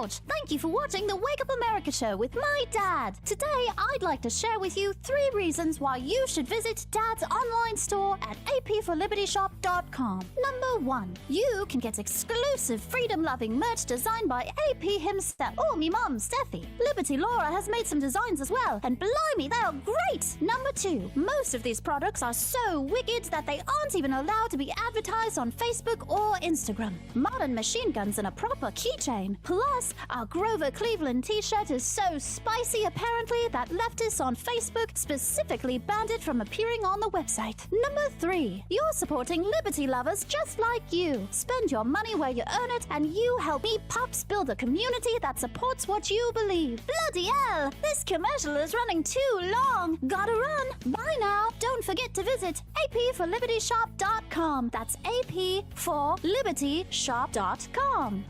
George. Thank you for watching the Wake Up America show with my dad. Today, I'd like to share with you 3 reasons why you should visit Dad's online store at apforlibertyshop.com. Number 1, you can get exclusive freedom-loving merch designed by AP himself or me mom, Steffi. Liberty Laura has made some designs as well, and blimey, they are great! Number 2, most of these products are so wicked that they aren't even allowed to be advertised on Facebook or Instagram. Modern machine guns and a proper keychain. Plus, our Grover Cleveland t-shirt is so spicy apparently that leftists on Facebook specifically banned it from appearing on the website. Number 3, you're supporting liberty lovers just like you. Spend your money where you earn it, and you help me Pops build a community that supports what you believe. Bloody hell, this commercial is running too long. Gotta run. Bye now. Don't forget to visit apforlibertyshop.com. That's apforlibertyshop.com.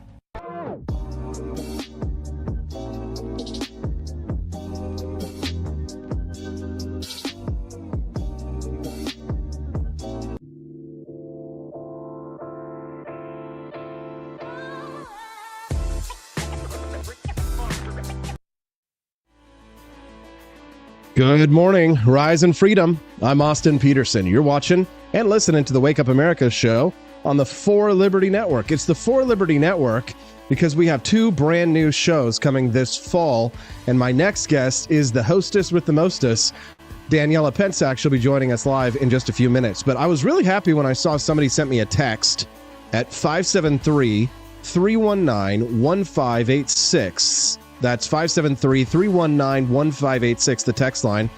Good morning, Rise and Freedom. I'm Austin Peterson. You're watching and listening to the Wake Up America show on the For Liberty Network. It's the For Liberty Network because we have 2 brand new shows coming this fall, and my next guest is the hostess with the mostest, Daniela Pensack. She'll be joining us live in just a few minutes. But I was really happy when I saw somebody sent me a text at 573-319-1586. That's 573-319-1586, the text line.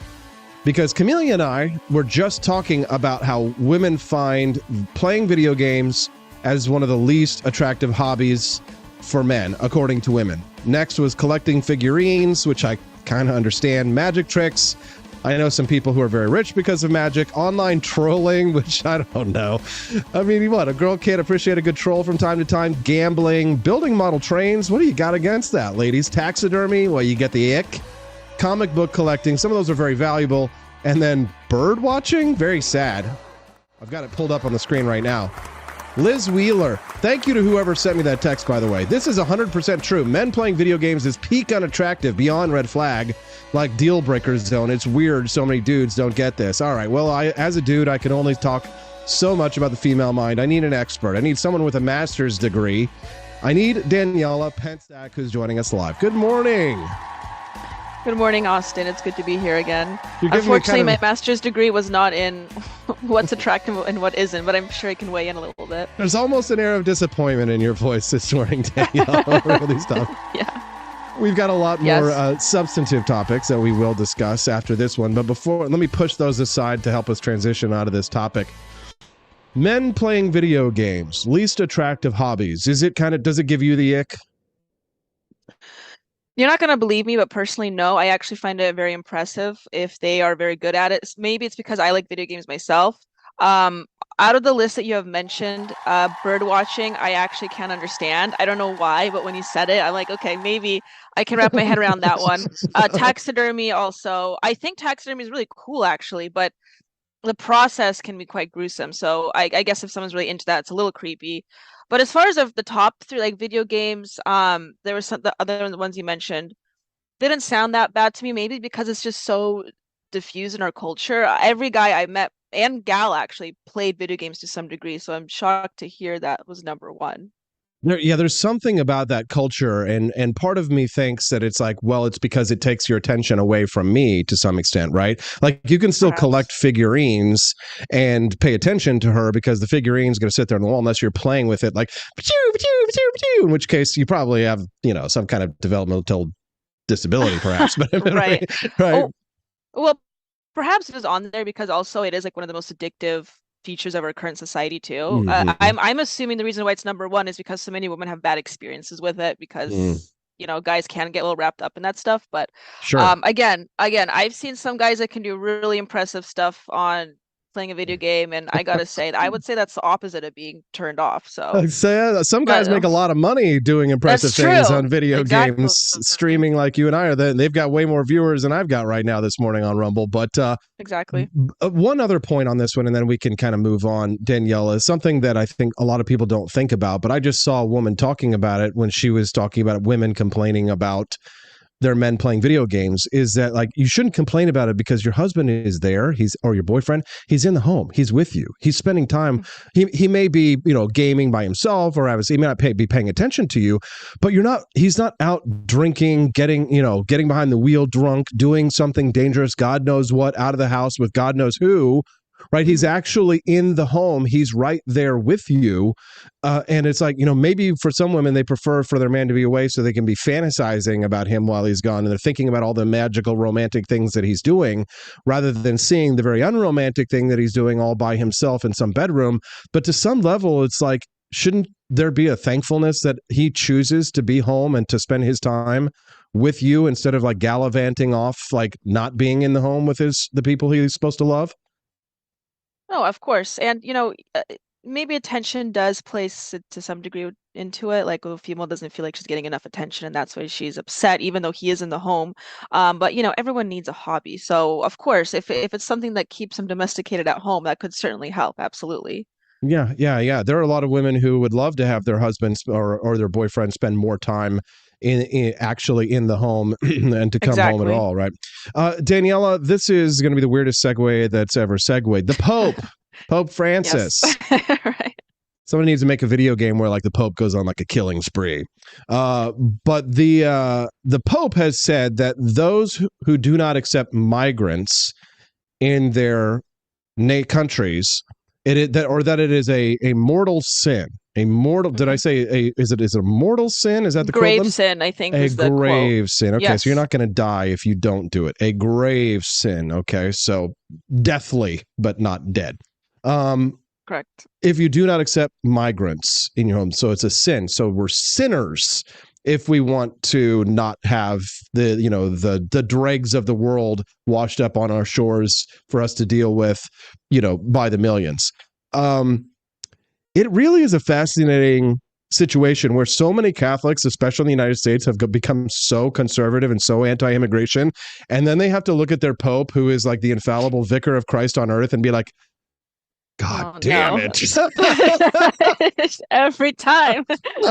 Because Camelia and I were just talking about how women find playing video games as one of the least attractive hobbies for men, according to women. Next was collecting figurines, which I kind of understand. Magic tricks. I know some people who are very rich because of magic. Online trolling, which I don't know. I mean, what? A girl can't appreciate a good troll from time to time. Gambling, building model trains. What do you got against that, ladies? Taxidermy, well, you get the ick. Comic book collecting. Some of those are very valuable. And then bird watching, very sad. I've got it pulled up on the screen right now. Liz Wheeler, thank you to whoever sent me that text, by the way. This is 100% true. Men playing video games is peak unattractive, beyond red flag, like deal breaker zone. It's weird so many dudes don't get this. All right, well, as a dude, I can only talk so much about the female mind. I need an expert. I need someone with a master's degree. I need Daniela Pensack, who's joining us live. Good morning. Good morning, Austin. It's good to be here again. Unfortunately, my master's degree was not in what's attractive and what isn't, but I'm sure I can weigh in a little bit. There's almost an air of disappointment in your voice this morning, Danielle, over all these stuff. Yeah. We've got a lot more substantive topics that we will discuss after this one. But before, let me push those aside to help us transition out of this topic. Men playing video games, least attractive hobbies. Does it give you the ick? You're not going to believe me, but personally, no. I actually find it very impressive if they are very good at it. Maybe it's because I like video games myself. Out of the list that you have mentioned, bird watching, I actually can't understand. I don't know why, but when you said it, I'm like, okay, maybe I can wrap my head around that one. Taxidermy also. I think taxidermy is really cool, actually, but the process can be quite gruesome. So I guess if someone's really into that, it's a little creepy. But as far as the top 3, like video games, there were the other ones you mentioned, didn't sound that bad to me. Maybe because it's just so diffused in our culture. Every guy I met and gal actually played video games to some degree. So I'm shocked to hear that was number 1. There's something about that culture, and part of me thinks that it's like, well, it's because it takes your attention away from me to some extent, right? Like you can still collect figurines and pay attention to her because the figurine's going to sit there on the wall unless you're playing with it like, in which case you probably have, some kind of developmental disability perhaps. Right. Right. Well, perhaps it was on there because also it is like one of the most addictive features of our current society too. Mm-hmm. I'm assuming the reason why it's number 1 is because so many women have bad experiences with it because guys can get a little wrapped up in that stuff. But sure. Again, I've seen some guys that can do really impressive stuff on playing a video game, and I gotta say, I would say that's the opposite of being turned off. So Some guys make a lot of money doing impressive things on video games, streaming like you and I are. They've got way more viewers than I've got right now this morning on Rumble. But exactly. One other point on this one, and then we can kind of move on, Danielle, is something that I think a lot of people don't think about, but I just saw a woman talking about it when she was talking about women complaining about their men playing video games, is that like you shouldn't complain about it because your husband is there, or your boyfriend, he's in the home, he's with you, he's spending time. He may be, gaming by himself, or he may not be paying attention to you, but he's not out drinking, getting behind the wheel drunk, doing something dangerous, God knows what, out of the house with God knows who. Right. He's actually in the home. He's right there with you. And it's like, maybe for some women, they prefer for their man to be away so they can be fantasizing about him while he's gone. And they're thinking about all the magical romantic things that he's doing rather than seeing the very unromantic thing that he's doing all by himself in some bedroom. But to some level, it's like, shouldn't there be a thankfulness that he chooses to be home and to spend his time with you instead of like gallivanting off, like not being in the home with the people he's supposed to love? No, of course. And, maybe attention does place to some degree into it. Like a female doesn't feel like she's getting enough attention, and that's why she's upset, even though he is in the home. But, everyone needs a hobby. So, of course, if it's something that keeps them domesticated at home, that could certainly help. Absolutely. Yeah. There are a lot of women who would love to have their husbands or their boyfriend spend more time actually in the home and to come home at all, right? Daniela, this is going to be the weirdest segue that's ever segued. The Pope Francis. Yes. Right. Somebody needs to make a video game where like the Pope goes on like a killing spree. But the Pope has said that those who do not accept migrants in their countries, that it is a mortal sin. A mortal, did I say, is it a mortal sin? Is that the grave sin, I think, is the grave sin. Okay, yes. So you're not going to die if you don't do it. A grave sin. Okay, so deathly, but not dead. Correct. If you do not accept migrants in your home, so it's a sin. So we're sinners if we want to not have the dregs of the world washed up on our shores for us to deal with, by the millions. It really is a fascinating situation where so many Catholics, especially in the United States, have become so conservative and so anti-immigration. And then they have to look at their Pope, who is like the infallible vicar of Christ on earth, and be like, God damn it. Every time.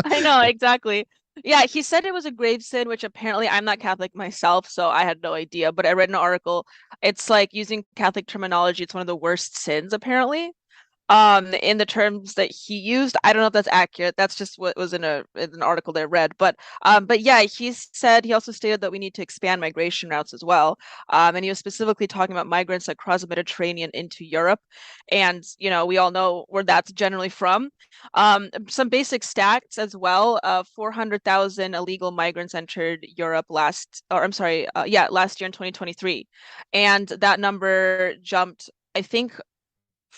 I know, exactly. Yeah, he said it was a grave sin, which apparently I'm not Catholic myself, so I had no idea. But I read an article. It's like, using Catholic terminology, it's one of the worst sins, apparently. In the terms that he used. I don't know if that's accurate. That's just what was in an article that I read. But yeah, he also stated that we need to expand migration routes as well. And he was specifically talking about migrants that cross the Mediterranean into Europe. And, we all know where that's generally from. Some basic stats as well. 400,000 illegal migrants entered Europe last year in 2023. And that number jumped, I think,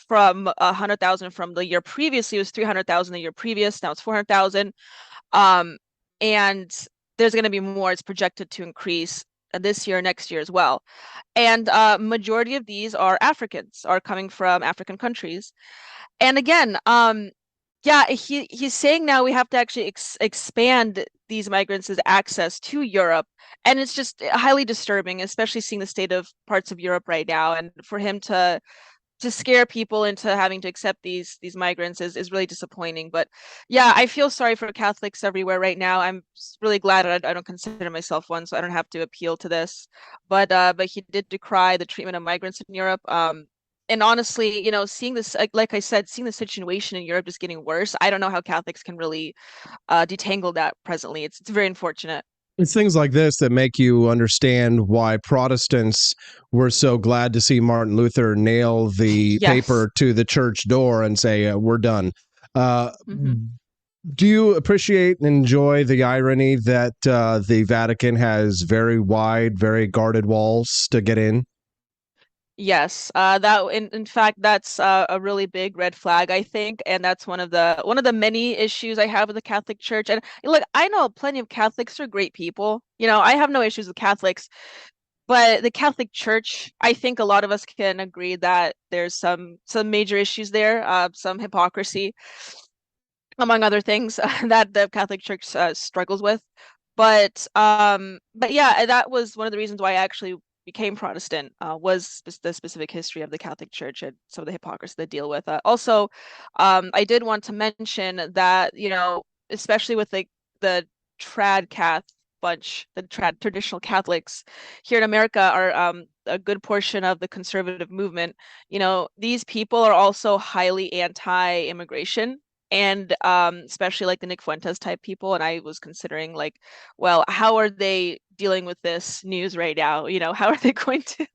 from 100,000 from the year previously. It was 300,000 the year previous. Now it's 400,000. And there's going to be more. It's projected to increase this year, next year as well. And majority of these are coming from African countries. And again, he's saying now we have to actually expand these migrants' access to Europe. And it's just highly disturbing, especially seeing the state of parts of Europe right now. And for him to scare people into having to accept these migrants is really disappointing. But yeah, I feel sorry for Catholics everywhere right now. I'm really glad I don't consider myself one, so I don't have to appeal to this. But he did decry the treatment of migrants in Europe. And honestly, seeing this, like I said, seeing the situation in Europe just getting worse, I don't know how Catholics can really detangle that presently. It's very unfortunate. It's things like this that make you understand why Protestants were so glad to see Martin Luther nail the paper to the church door and say, we're done. Do you appreciate and enjoy the irony that the Vatican has very wide, very guarded walls to get in? Yes, that in fact that's a really big red flag, I think, and that's one of the many issues I have with the Catholic Church. And look, I know plenty of Catholics are great people. I have no issues with Catholics. But the Catholic Church, I think a lot of us can agree that there's some major issues there, some hypocrisy, among other things, that the Catholic Church struggles with. But yeah, that was one of the reasons why I actually became Protestant, was the specific history of the Catholic Church and some of the hypocrisy they deal with. Also, I did want to mention that, you know, especially with the trad Cath bunch, the trad traditional Catholics here in America are a good portion of the conservative movement. You know, these people are also highly anti-immigration, and especially like the Nick Fuentes type people. And I was considering, like, well, how are they dealing with this news right now? You know, how are they going to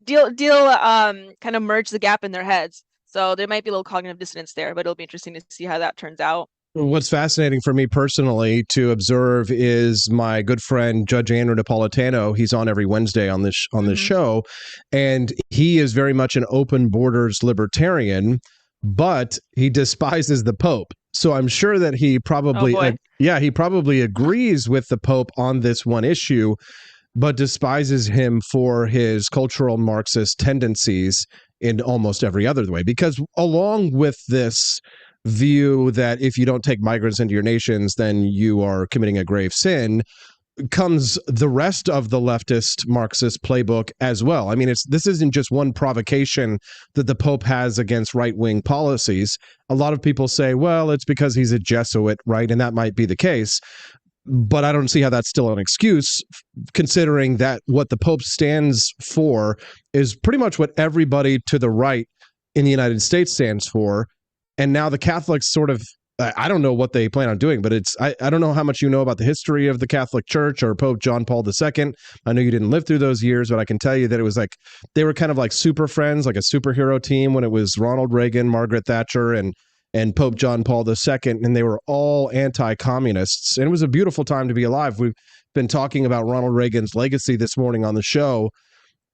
kind of merge the gap in their heads? So there might be a little cognitive dissonance there, but it'll be interesting to see how that turns out. What's fascinating for me personally to observe is my good friend Judge Andrew Napolitano. He's on every Wednesday on this show, and he is very much an open borders libertarian, but he despises the Pope. So I'm sure that he probably, he probably agrees with the Pope on this one issue, but despises him for his cultural Marxist tendencies in almost every other way. Because along with this view that if you don't take migrants into your nations, then you are committing a grave sin, comes the rest of the leftist Marxist playbook as well. I mean, this isn't just one provocation that the Pope has against right-wing policies. A lot of people say, well, it's because he's a Jesuit, right? And that might be the case. But I don't see how that's still an excuse, considering that what the Pope stands for is pretty much what everybody to the right in the United States stands for. And now the Catholics sort of, I don't know what they plan on doing, but I don't know how much you know about the history of the Catholic Church or Pope John Paul II. I know you didn't live through those years, but I can tell you that it was like, they were kind of like super friends, like a superhero team when it was Ronald Reagan, Margaret Thatcher, and Pope John Paul II, and they were all anti-communists. And it was a beautiful time to be alive. We've been talking about Ronald Reagan's legacy this morning on the show.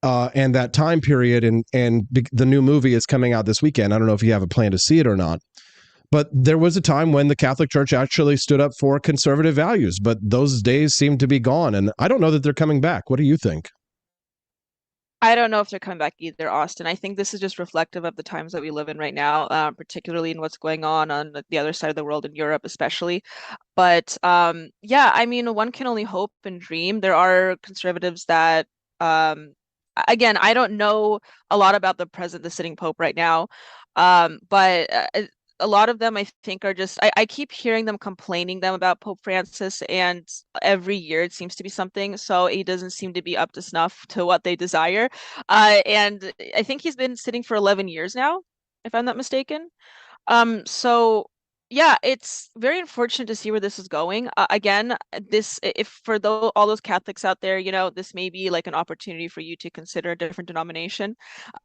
And that time period, and the new movie is coming out this weekend. I don't know if you have a plan to see it or not, but there was a time when the Catholic Church actually stood up for conservative values, but those days seem to be gone, and I don't know that they're coming back. What do you think? I don't know if they're coming back either, Austin. I think this is just reflective of the times that we live in right now, particularly in what's going on the other side of the world, in Europe especially. But yeah, I mean, one can only hope and dream. There are conservatives that again, I don't know a lot about the sitting Pope right now, but a lot of them, I think, are just, I keep hearing them complaining them about Pope Francis, and every year it seems to be something. So he doesn't seem to be up to snuff to what they desire. And I think he's been sitting for 11 years now, if I'm not mistaken. So yeah, it's very unfortunate to see where this is going. Again, if for all those Catholics out there, you know, this may be like an opportunity for you to consider a different denomination.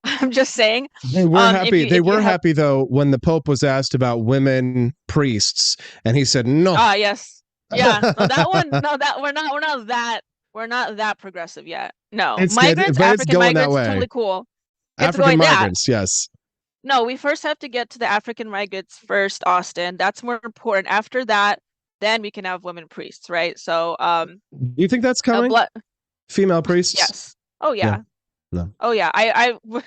I'm just saying. They were happy. They were happy though when the Pope was asked about women priests, and he said no. Yes, yeah. No, that one. No, that we're not that progressive yet. No, migrants, African migrants, totally cool. African migrants, yes. No, we first have to get to the African migrants first, Austin. That's more important. After that, then we can have women priests, right? So, you think that's coming? Female priests? Yes. Oh yeah. No. Oh yeah. I'm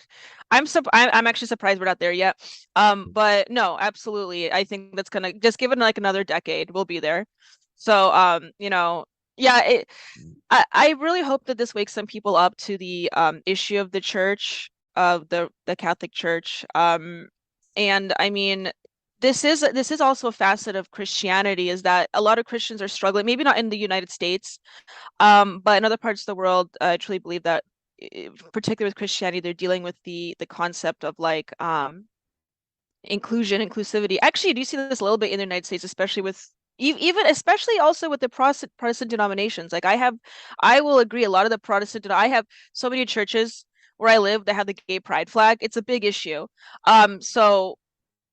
actually surprised we're not there yet. But no, absolutely. I think that's gonna just give it like another decade. We'll be there. So, you know, yeah. I really hope that this wakes some people up to the issue of the church. Of the Catholic Church, and I mean, this is also a facet of Christianity, is that a lot of Christians are struggling, maybe not in the United States, but in other parts of the world. I truly believe that, particularly with Christianity, they're dealing with the concept of like inclusivity. Actually, you do see this a little bit in the United States, especially also with the Protestant denominations. Like I will agree, a lot of the Protestant, I have so many churches where I live that have the gay pride flag. It's a big issue. So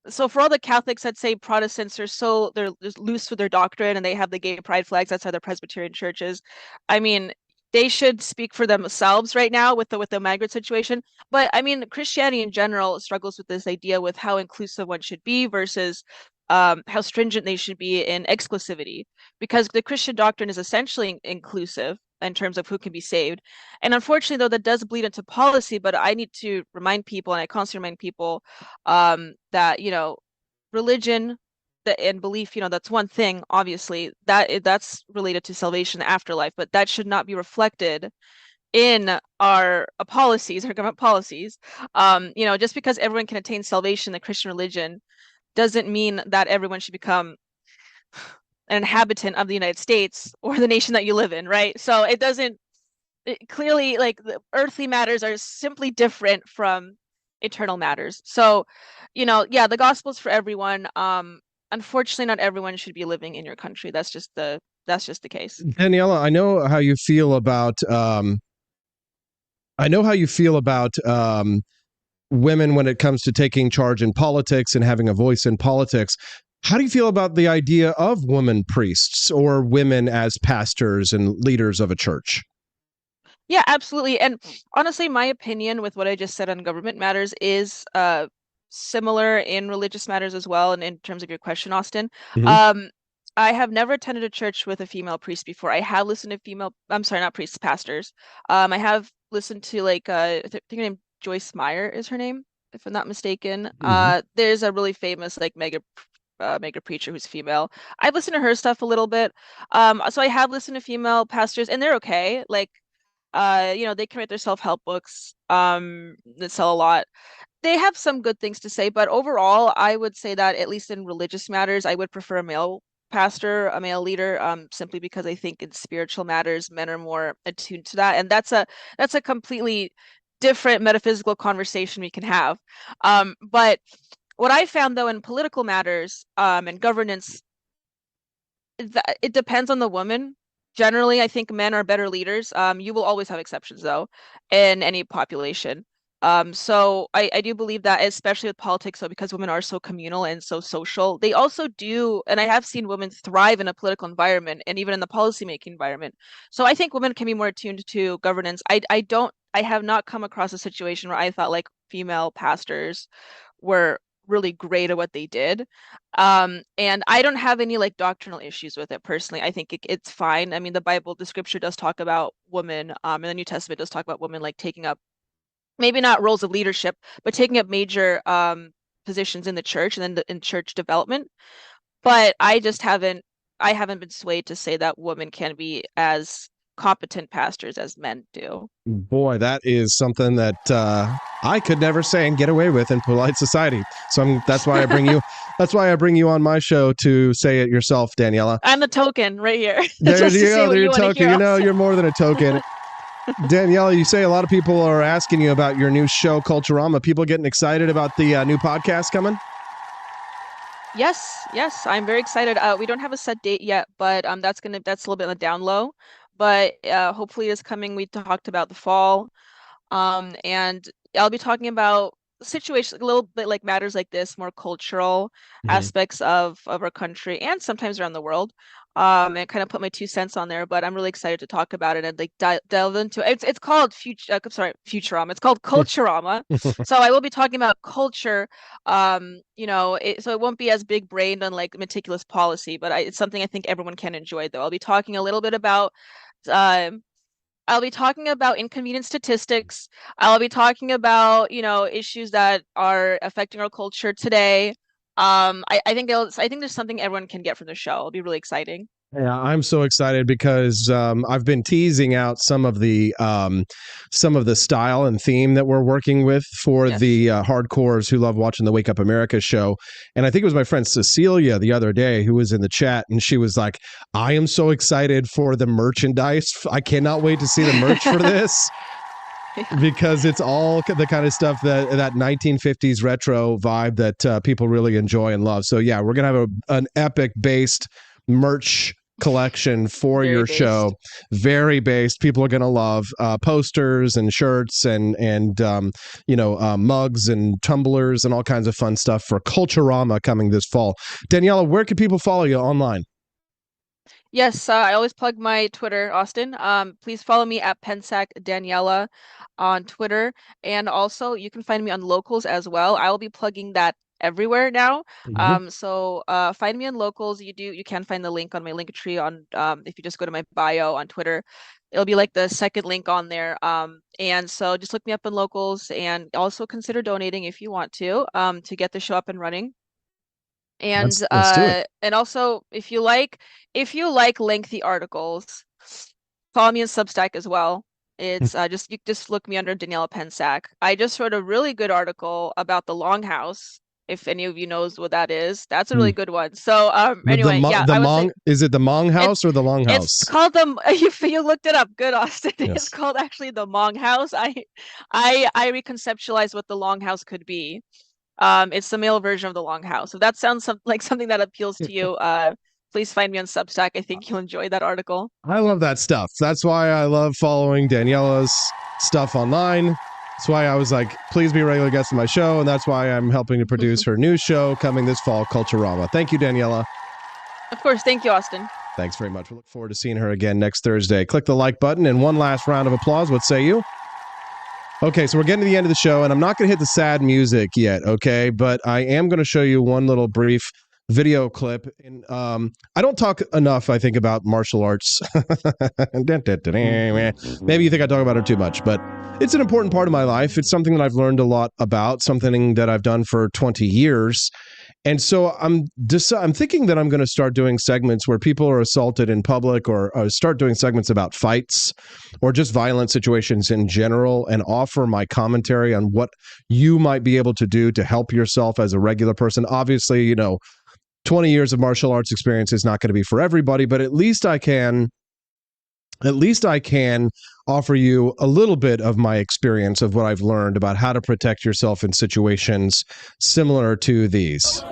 for all the Catholics that say Protestants are they're loose with their doctrine and they have the gay pride flags outside their Presbyterian churches, I mean, they should speak for themselves right now with the migrant situation. But I mean, Christianity in general struggles with this idea with how inclusive one should be versus how stringent they should be in exclusivity, because the Christian doctrine is essentially inclusive. in terms of who can be saved. And unfortunately, though, that does bleed into policy. But I need to remind people, and I constantly remind people, that religion and belief, that's one thing. Obviously, that's related to salvation, the afterlife, but that should not be reflected in our policies, our government policies. Just because everyone can attain salvation in the Christian religion doesn't mean that everyone should become an inhabitant of the United States or the nation that you live in, right? So clearly, like, the earthly matters are simply different from eternal matters. So, the gospel is for everyone. Unfortunately, not everyone should be living in your country. That's just the case. Daniela, I know how you feel about women when it comes to taking charge in politics and having a voice in politics. How do you feel about the idea of women priests or women as pastors and leaders of a church? Yeah, absolutely. And honestly, my opinion with what I just said on government matters is similar in religious matters as well. And in terms of your question, Austin, I have never attended a church with a female priest before. I have listened to not priests, pastors. I have listened to, like, I think her name Joyce Meyer is her name, if I'm not mistaken. There's a really famous, like, mega preacher who's female. I've listened to her stuff a little bit. So I have listened to female pastors, and they're okay. Like, they can write their self-help books that sell a lot. They have some good things to say, but overall, I would say that at least in religious matters, I would prefer a male pastor, a male leader, simply because I think in spiritual matters, men are more attuned to that, and that's a completely different metaphysical conversation we can have. But what I found, though, in political matters and governance, it depends on the woman. Generally, I think men are better leaders. You will always have exceptions, though, in any population. So I do believe that, especially with politics, though, because women are so communal and so social, they also do, and I have seen women thrive in a political environment and even in the policymaking environment. So I think women can be more attuned to governance. I have not come across a situation where I thought, like, female pastors were really great at what they did. And I don't have any, like, doctrinal issues with it personally. I think it's fine. I mean, the scripture does talk about women, and the New Testament does talk about women, like, taking up maybe not roles of leadership, but taking up major positions in the church and then in church development. But I haven't been swayed to say that women can be as competent pastors as men do. Boy, that is something that I could never say and get away with in polite society. So that's why I bring you. That's why I bring you on my show to say it yourself, Daniela. I'm the token right here. There you go. You're token. You're more than a token. Daniela, you say a lot of people are asking you about your new show, Culturama. People getting excited about the new podcast coming? Yes, I'm very excited. We don't have a set date yet, but that's a little bit on the down low. But hopefully it's coming. We talked about the fall, and I'll be talking about situations a little bit like matters like this, more cultural aspects of our country and sometimes around the world. And kind of put my 2 cents on there, but I'm really excited to talk about it and, like, delve into it. It's called Futurama. It's called Culturama. So I will be talking about culture. So it won't be as big brained on, like, meticulous policy, but it's something I think everyone can enjoy. Though I'll be talking a little bit about. I'll be talking about inconvenient statistics. I'll be talking about, issues that are affecting our culture today. I think there's something everyone can get from the show. It'll be really exciting. Yeah, I'm so excited because I've been teasing out some of the style and theme that we're working with for the hardcores who love watching the Wake Up America show. And I think it was my friend Cecilia the other day who was in the chat, and she was like, I am so excited for the merchandise. I cannot wait to see the merch for this. Because it's all the kind of stuff that 1950s retro vibe that people really enjoy and love. So yeah, we're gonna have an epic based merch collection for your show. Very based. People are gonna love posters and shirts and mugs and tumblers and all kinds of fun stuff for Culturama coming this fall. Daniela, where can people follow you online? Yes, I always plug my Twitter, Austin. Please follow me at Pensac Daniela on Twitter, and also you can find me on Locals as well. I will be plugging that everywhere now. So find me on Locals. You can find the link on my link tree on if you just go to my bio on Twitter. It'll be like the second link on there. And so just look me up in locals, and also consider donating if you want to get the show up and running. And let's do it. And also if you like lengthy articles, follow me on Substack as well. It's you just look me under Daniela Pensack. I just wrote a really good article about the Longhouse. If any of you knows what that is, that's a really good one. So anyway, is it the Mong House or the Longhouse? It's called you looked it up. Good, Austin. Yes. It's called actually the Mong House. I reconceptualized what the Longhouse could be. It's the male version of the Longhouse. If that sounds like something that appeals to you, please find me on Substack. I think you'll enjoy that article. I love that stuff. That's why I love following Daniela's stuff online. That's why I was like, please be a regular guest on my show. And that's why I'm helping to produce her new show coming this fall, Culturama. Thank you, Daniela. Of course. Thank you, Austin. Thanks very much. We look forward to seeing her again next Thursday. Click the like button and one last round of applause. What say you? Okay, so we're getting to the end of the show, and I'm not going to hit the sad music yet, okay? But I am going to show you one little brief video clip. And I don't talk enough, I think, about martial arts. Maybe you think I talk about it too much, but it's an important part of my life. It's something that I've learned a lot about, something that I've done for 20 years. And so I'm thinking that I'm going to start doing segments where people are assaulted in public, or start doing segments about fights or just violent situations in general, and offer my commentary on what you might be able to do to help yourself as a regular person. Obviously, 20 years of martial arts experience is not going to be for everybody, but at least I can offer you a little bit of my experience of what I've learned about how to protect yourself in situations similar to these.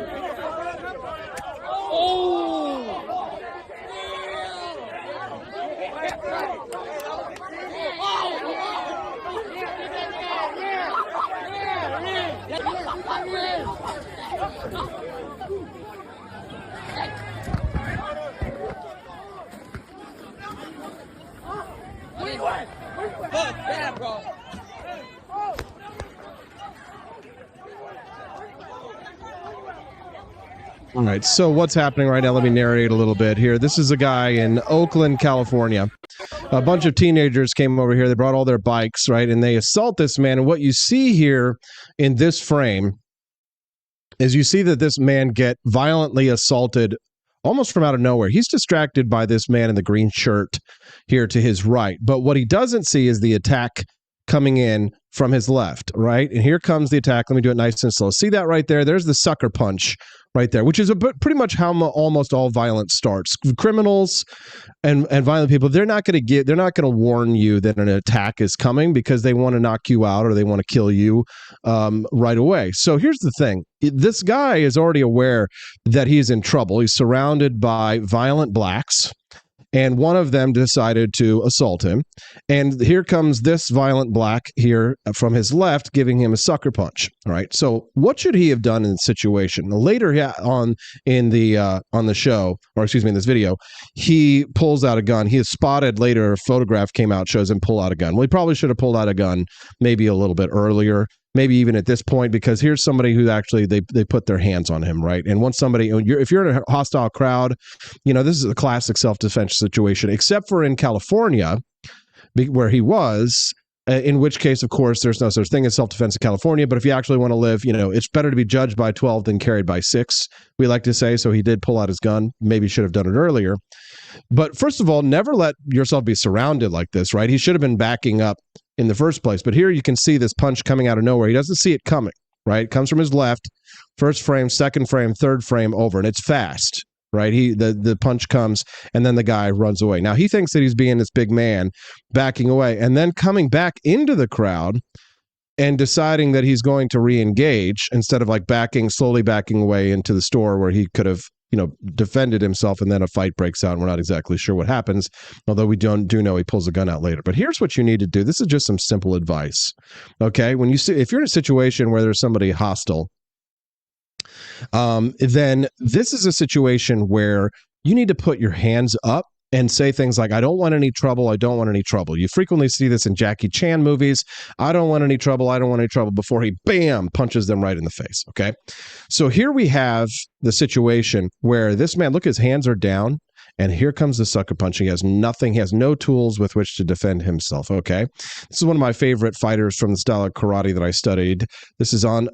All right, so what's happening right now? Let me narrate a little bit here. This is a guy in Oakland, California. A bunch of teenagers came over here. They brought all their bikes, right? And they assault this man. And what you see here in this frame is you see that this man get violently assaulted almost from out of nowhere. He's distracted by this man in the green shirt here to his right. But what he doesn't see is the attack coming in from his left, right? And here comes the attack. Let me do it nice and slow. See that right there? There's the sucker punch right there, which is pretty much how almost all violence starts. Criminals and violent people, they're not going to warn you that an attack is coming because they want to knock you out or they want to kill you right away. So here's the thing. This guy is already aware that he's in trouble. He's surrounded by violent blacks, and one of them decided to assault him. And here comes this violent black here from his left, giving him a sucker punch. All right. So what should he have done in the situation? Later on in the show, or excuse me, in this video, he pulls out a gun. He is spotted later. A photograph came out, shows him pull out a gun. Well, he probably should have pulled out a gun maybe a little bit earlier, maybe even at this point, because here's somebody who actually they put their hands on him, right? And once somebody, if you're in a hostile crowd, this is a classic self-defense situation, except for in California, where he was, in which case, of course, there's no such thing as self-defense in California. But if you actually want to live, it's better to be judged by 12 than carried by 6, we like to say. So he did pull out his gun, maybe should have done it earlier. But first of all, never let yourself be surrounded like this, right? He should have been backing up in the first place. But here you can see this punch coming out of nowhere. He doesn't see it coming, right? It comes from his left, first frame, second frame, third frame over, and it's fast, right? The punch comes, and then the guy runs away. Now, he thinks that he's being this big man, backing away, and then coming back into the crowd and deciding that he's going to re-engage instead of slowly backing away into the store where he could have defended himself, and then a fight breaks out and we're not exactly sure what happens, although we do know he pulls a gun out later. But here's what you need to do. This is just some simple advice. Okay. If you're in a situation where there's somebody hostile, then this is a situation where you need to put your hands up and say things like, I don't want any trouble. I don't want any trouble. You frequently see this in Jackie Chan movies. I don't want any trouble. I don't want any trouble, before he, bam, punches them right in the face. Okay. So here we have the situation where this man, look, his hands are down And here comes the sucker punch. He has nothing. He has no tools with which to defend himself. Okay. This is one of my favorite fighters from the style of karate that I studied. This is on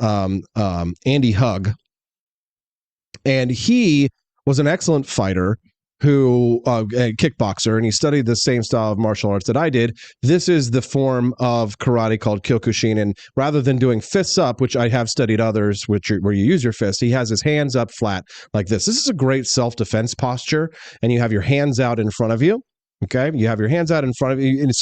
Andy Hug. And he was an excellent fighter who a kickboxer, and he studied the same style of martial arts that I did. This is the form of karate called Kyokushin, and rather than doing fists up, which I have studied others, where you use your fist, he has his hands up flat like this. This is a great self-defense posture, and you have your hands out in front of you. Okay, you have your hands out in front of you, and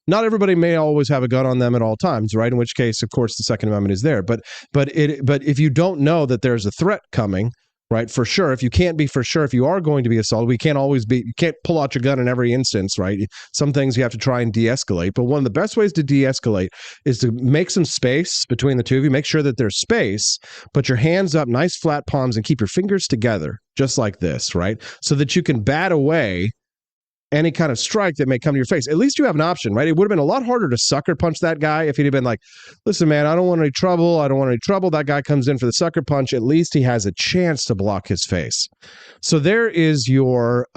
not everybody may always have a gun on them at all times, right? In which case, of course, the Second Amendment is there. But if you don't know that there's a threat coming, right? For sure. If you can't be for sure, if you are going to be assaulted, you can't pull out your gun in every instance, right? Some things you have to try and de-escalate. But one of the best ways to de-escalate is to make some space between the two of you. Make sure that there's space, put your hands up, nice flat palms, and keep your fingers together, just like this, right? So that you can bat away any kind of strike that may come to your face. At least you have an option, right? It would have been a lot harder to sucker punch that guy if he'd have been like, listen, man, I don't want any trouble. I don't want any trouble. That guy comes in for the sucker punch. At least he has a chance to block his face. So there is your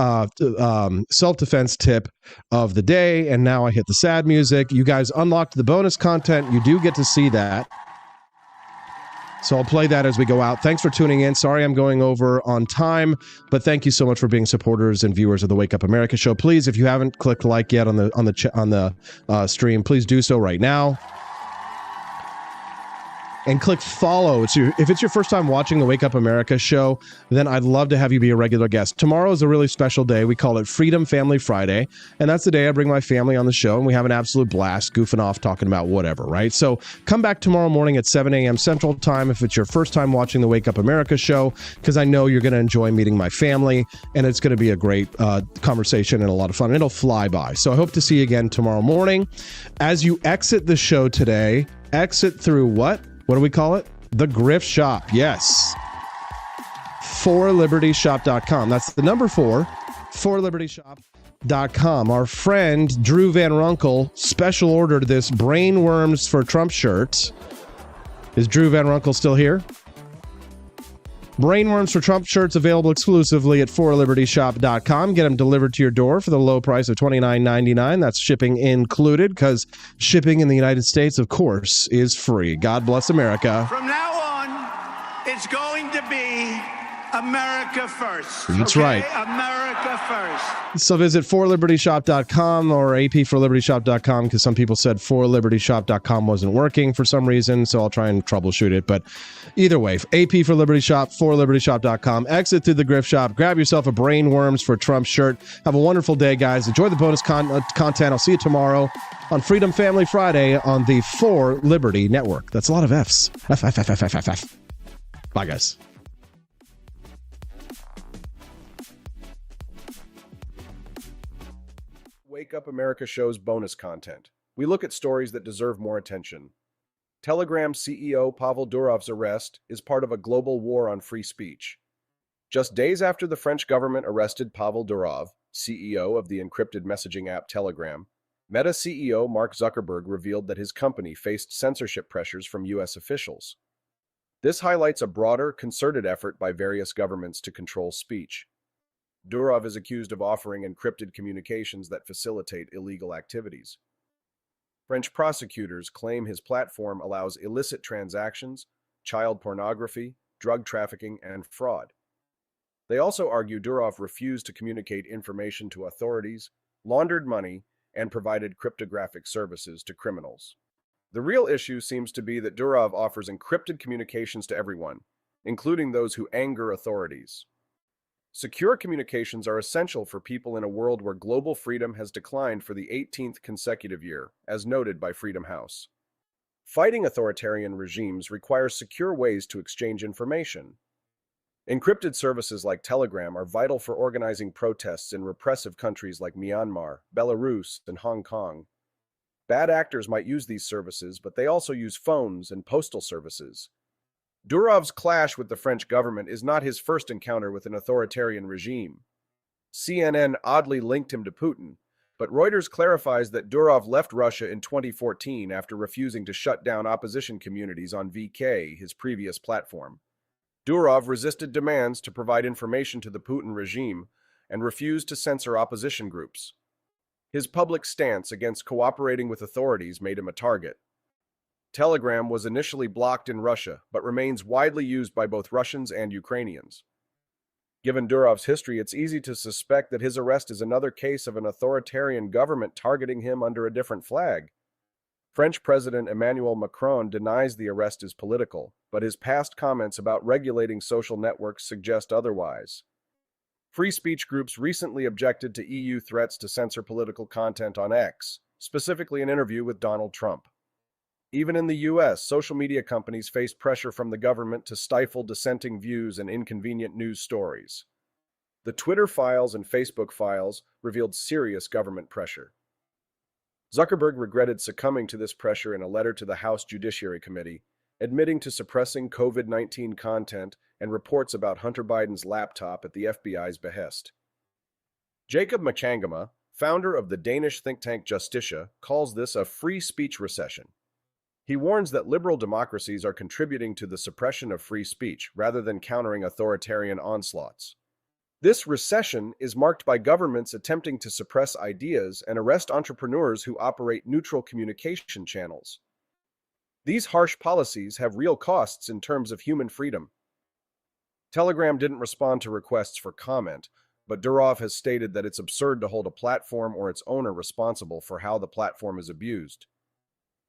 self-defense tip of the day. And now I hit the sad music. You guys unlocked the bonus content. You do get to see that. So I'll play that as we go out. Thanks for tuning in. Sorry I'm going over on time, but thank you so much for being supporters and viewers of the Wake Up America show. Please, if you haven't clicked like yet on the stream, please do so right now. And click follow. If it's your first time watching the Wake Up America show, then I'd love to have you be a regular guest. Tomorrow is a really special day. We call it Freedom Family Friday. And that's the day I bring my family on the show, and we have an absolute blast goofing off, talking about whatever, right? So come back tomorrow morning at 7 a.m. Central Time if it's your first time watching the Wake Up America show, because I know you're going to enjoy meeting my family, and it's going to be a great conversation and a lot of fun. It'll fly by. So I hope to see you again tomorrow morning. As you exit the show today, exit through what? What do we call it? The Grift Shop. Yes. forlibertyshop.com. That's the number 4, forlibertyshop.com. Our friend Drew Van Runkle special ordered this Brainworms for Trump shirt. Is Drew Van Runkle still here? Brainworms for Trump shirts available exclusively at forlibertyshop.com. Get them delivered to your door for the low price of $29.99. That's shipping included, because shipping in the United States, of course, is free. God bless America. From now on, it's going to be America first. That's right. America first. So visit forlibertyshop.com or apforlibertyshop.com, because some people said forlibertyshop.com wasn't working for some reason, so I'll try and troubleshoot it. But either way, AP for Liberty Shop, forlibertyshop.com. Exit through the Grift Shop. Grab yourself a Brainworms for Trump shirt. Have a wonderful day, guys. Enjoy the bonus content. I'll see you tomorrow on Freedom Family Friday on the For Liberty Network. That's a lot of Fs. F. Bye, guys. Wake Up America show's bonus content. We look at stories that deserve more attention. Telegram CEO Pavel Durov's arrest is part of a global war on free speech. Just days after the French government arrested Pavel Durov, CEO of the encrypted messaging app Telegram, Meta CEO Mark Zuckerberg revealed that his company faced censorship pressures from U.S. officials. This highlights a broader, concerted effort by various governments to control speech. Durov is accused of offering encrypted communications that facilitate illegal activities. French prosecutors claim his platform allows illicit transactions, child pornography, drug trafficking, and fraud. They also argue Durov refused to communicate information to authorities, laundered money, and provided cryptographic services to criminals. The real issue seems to be that Durov offers encrypted communications to everyone, including those who anger authorities. Secure communications are essential for people in a world where global freedom has declined for the 18th consecutive year, as noted by Freedom House. Fighting authoritarian regimes requires secure ways to exchange information. Encrypted services like Telegram are vital for organizing protests in repressive countries like Myanmar, Belarus, and Hong Kong. Bad actors might use these services, but they also use phones and postal services. Durov's clash with the French government is not his first encounter with an authoritarian regime. CNN oddly linked him to Putin, but Reuters clarifies that Durov left Russia in 2014 after refusing to shut down opposition communities on VK, his previous platform. Durov resisted demands to provide information to the Putin regime and refused to censor opposition groups. His public stance against cooperating with authorities made him a target. Telegram was initially blocked in Russia, but remains widely used by both Russians and Ukrainians. Given Durov's history, it's easy to suspect that his arrest is another case of an authoritarian government targeting him under a different flag. French President Emmanuel Macron denies the arrest is political, but his past comments about regulating social networks suggest otherwise. Free speech groups recently objected to EU threats to censor political content on X, specifically an interview with Donald Trump. Even in the US, social media companies face pressure from the government to stifle dissenting views and inconvenient news stories. The Twitter files and Facebook files revealed serious government pressure. Zuckerberg regretted succumbing to this pressure in a letter to the House Judiciary Committee, admitting to suppressing COVID-19 content and reports about Hunter Biden's laptop at the FBI's behest. Jacob Machangama, founder of the Danish think tank Justitia, calls this a free speech recession. He warns that liberal democracies are contributing to the suppression of free speech rather than countering authoritarian onslaughts. This recession is marked by governments attempting to suppress ideas and arrest entrepreneurs who operate neutral communication channels. These harsh policies have real costs in terms of human freedom. Telegram didn't respond to requests for comment, but Durov has stated that it's absurd to hold a platform or its owner responsible for how the platform is abused.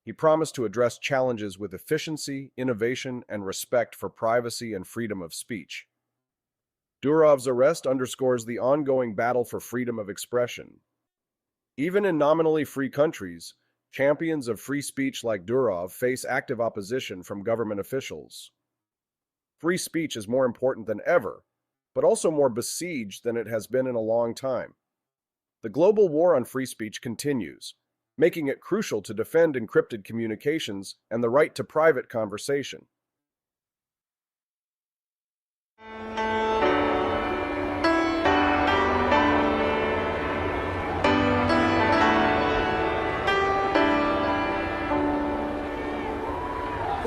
He promised to address challenges with efficiency, innovation, and respect for privacy and freedom of speech. Durov's arrest underscores the ongoing battle for freedom of expression. Even in nominally free countries, champions of free speech like Durov face active opposition from government officials. Free speech is more important than ever, but also more besieged than it has been in a long time. The global war on free speech continues, making it crucial to defend encrypted communications and the right to private conversation.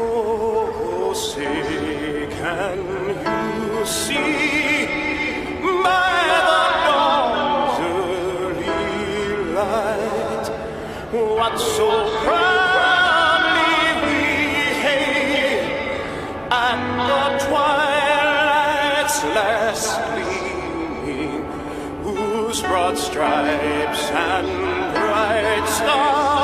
Oh, say, can you see by the dawn's early light what so proudly we hailed at the twilight's last gleaming, whose broad stripes and bright stars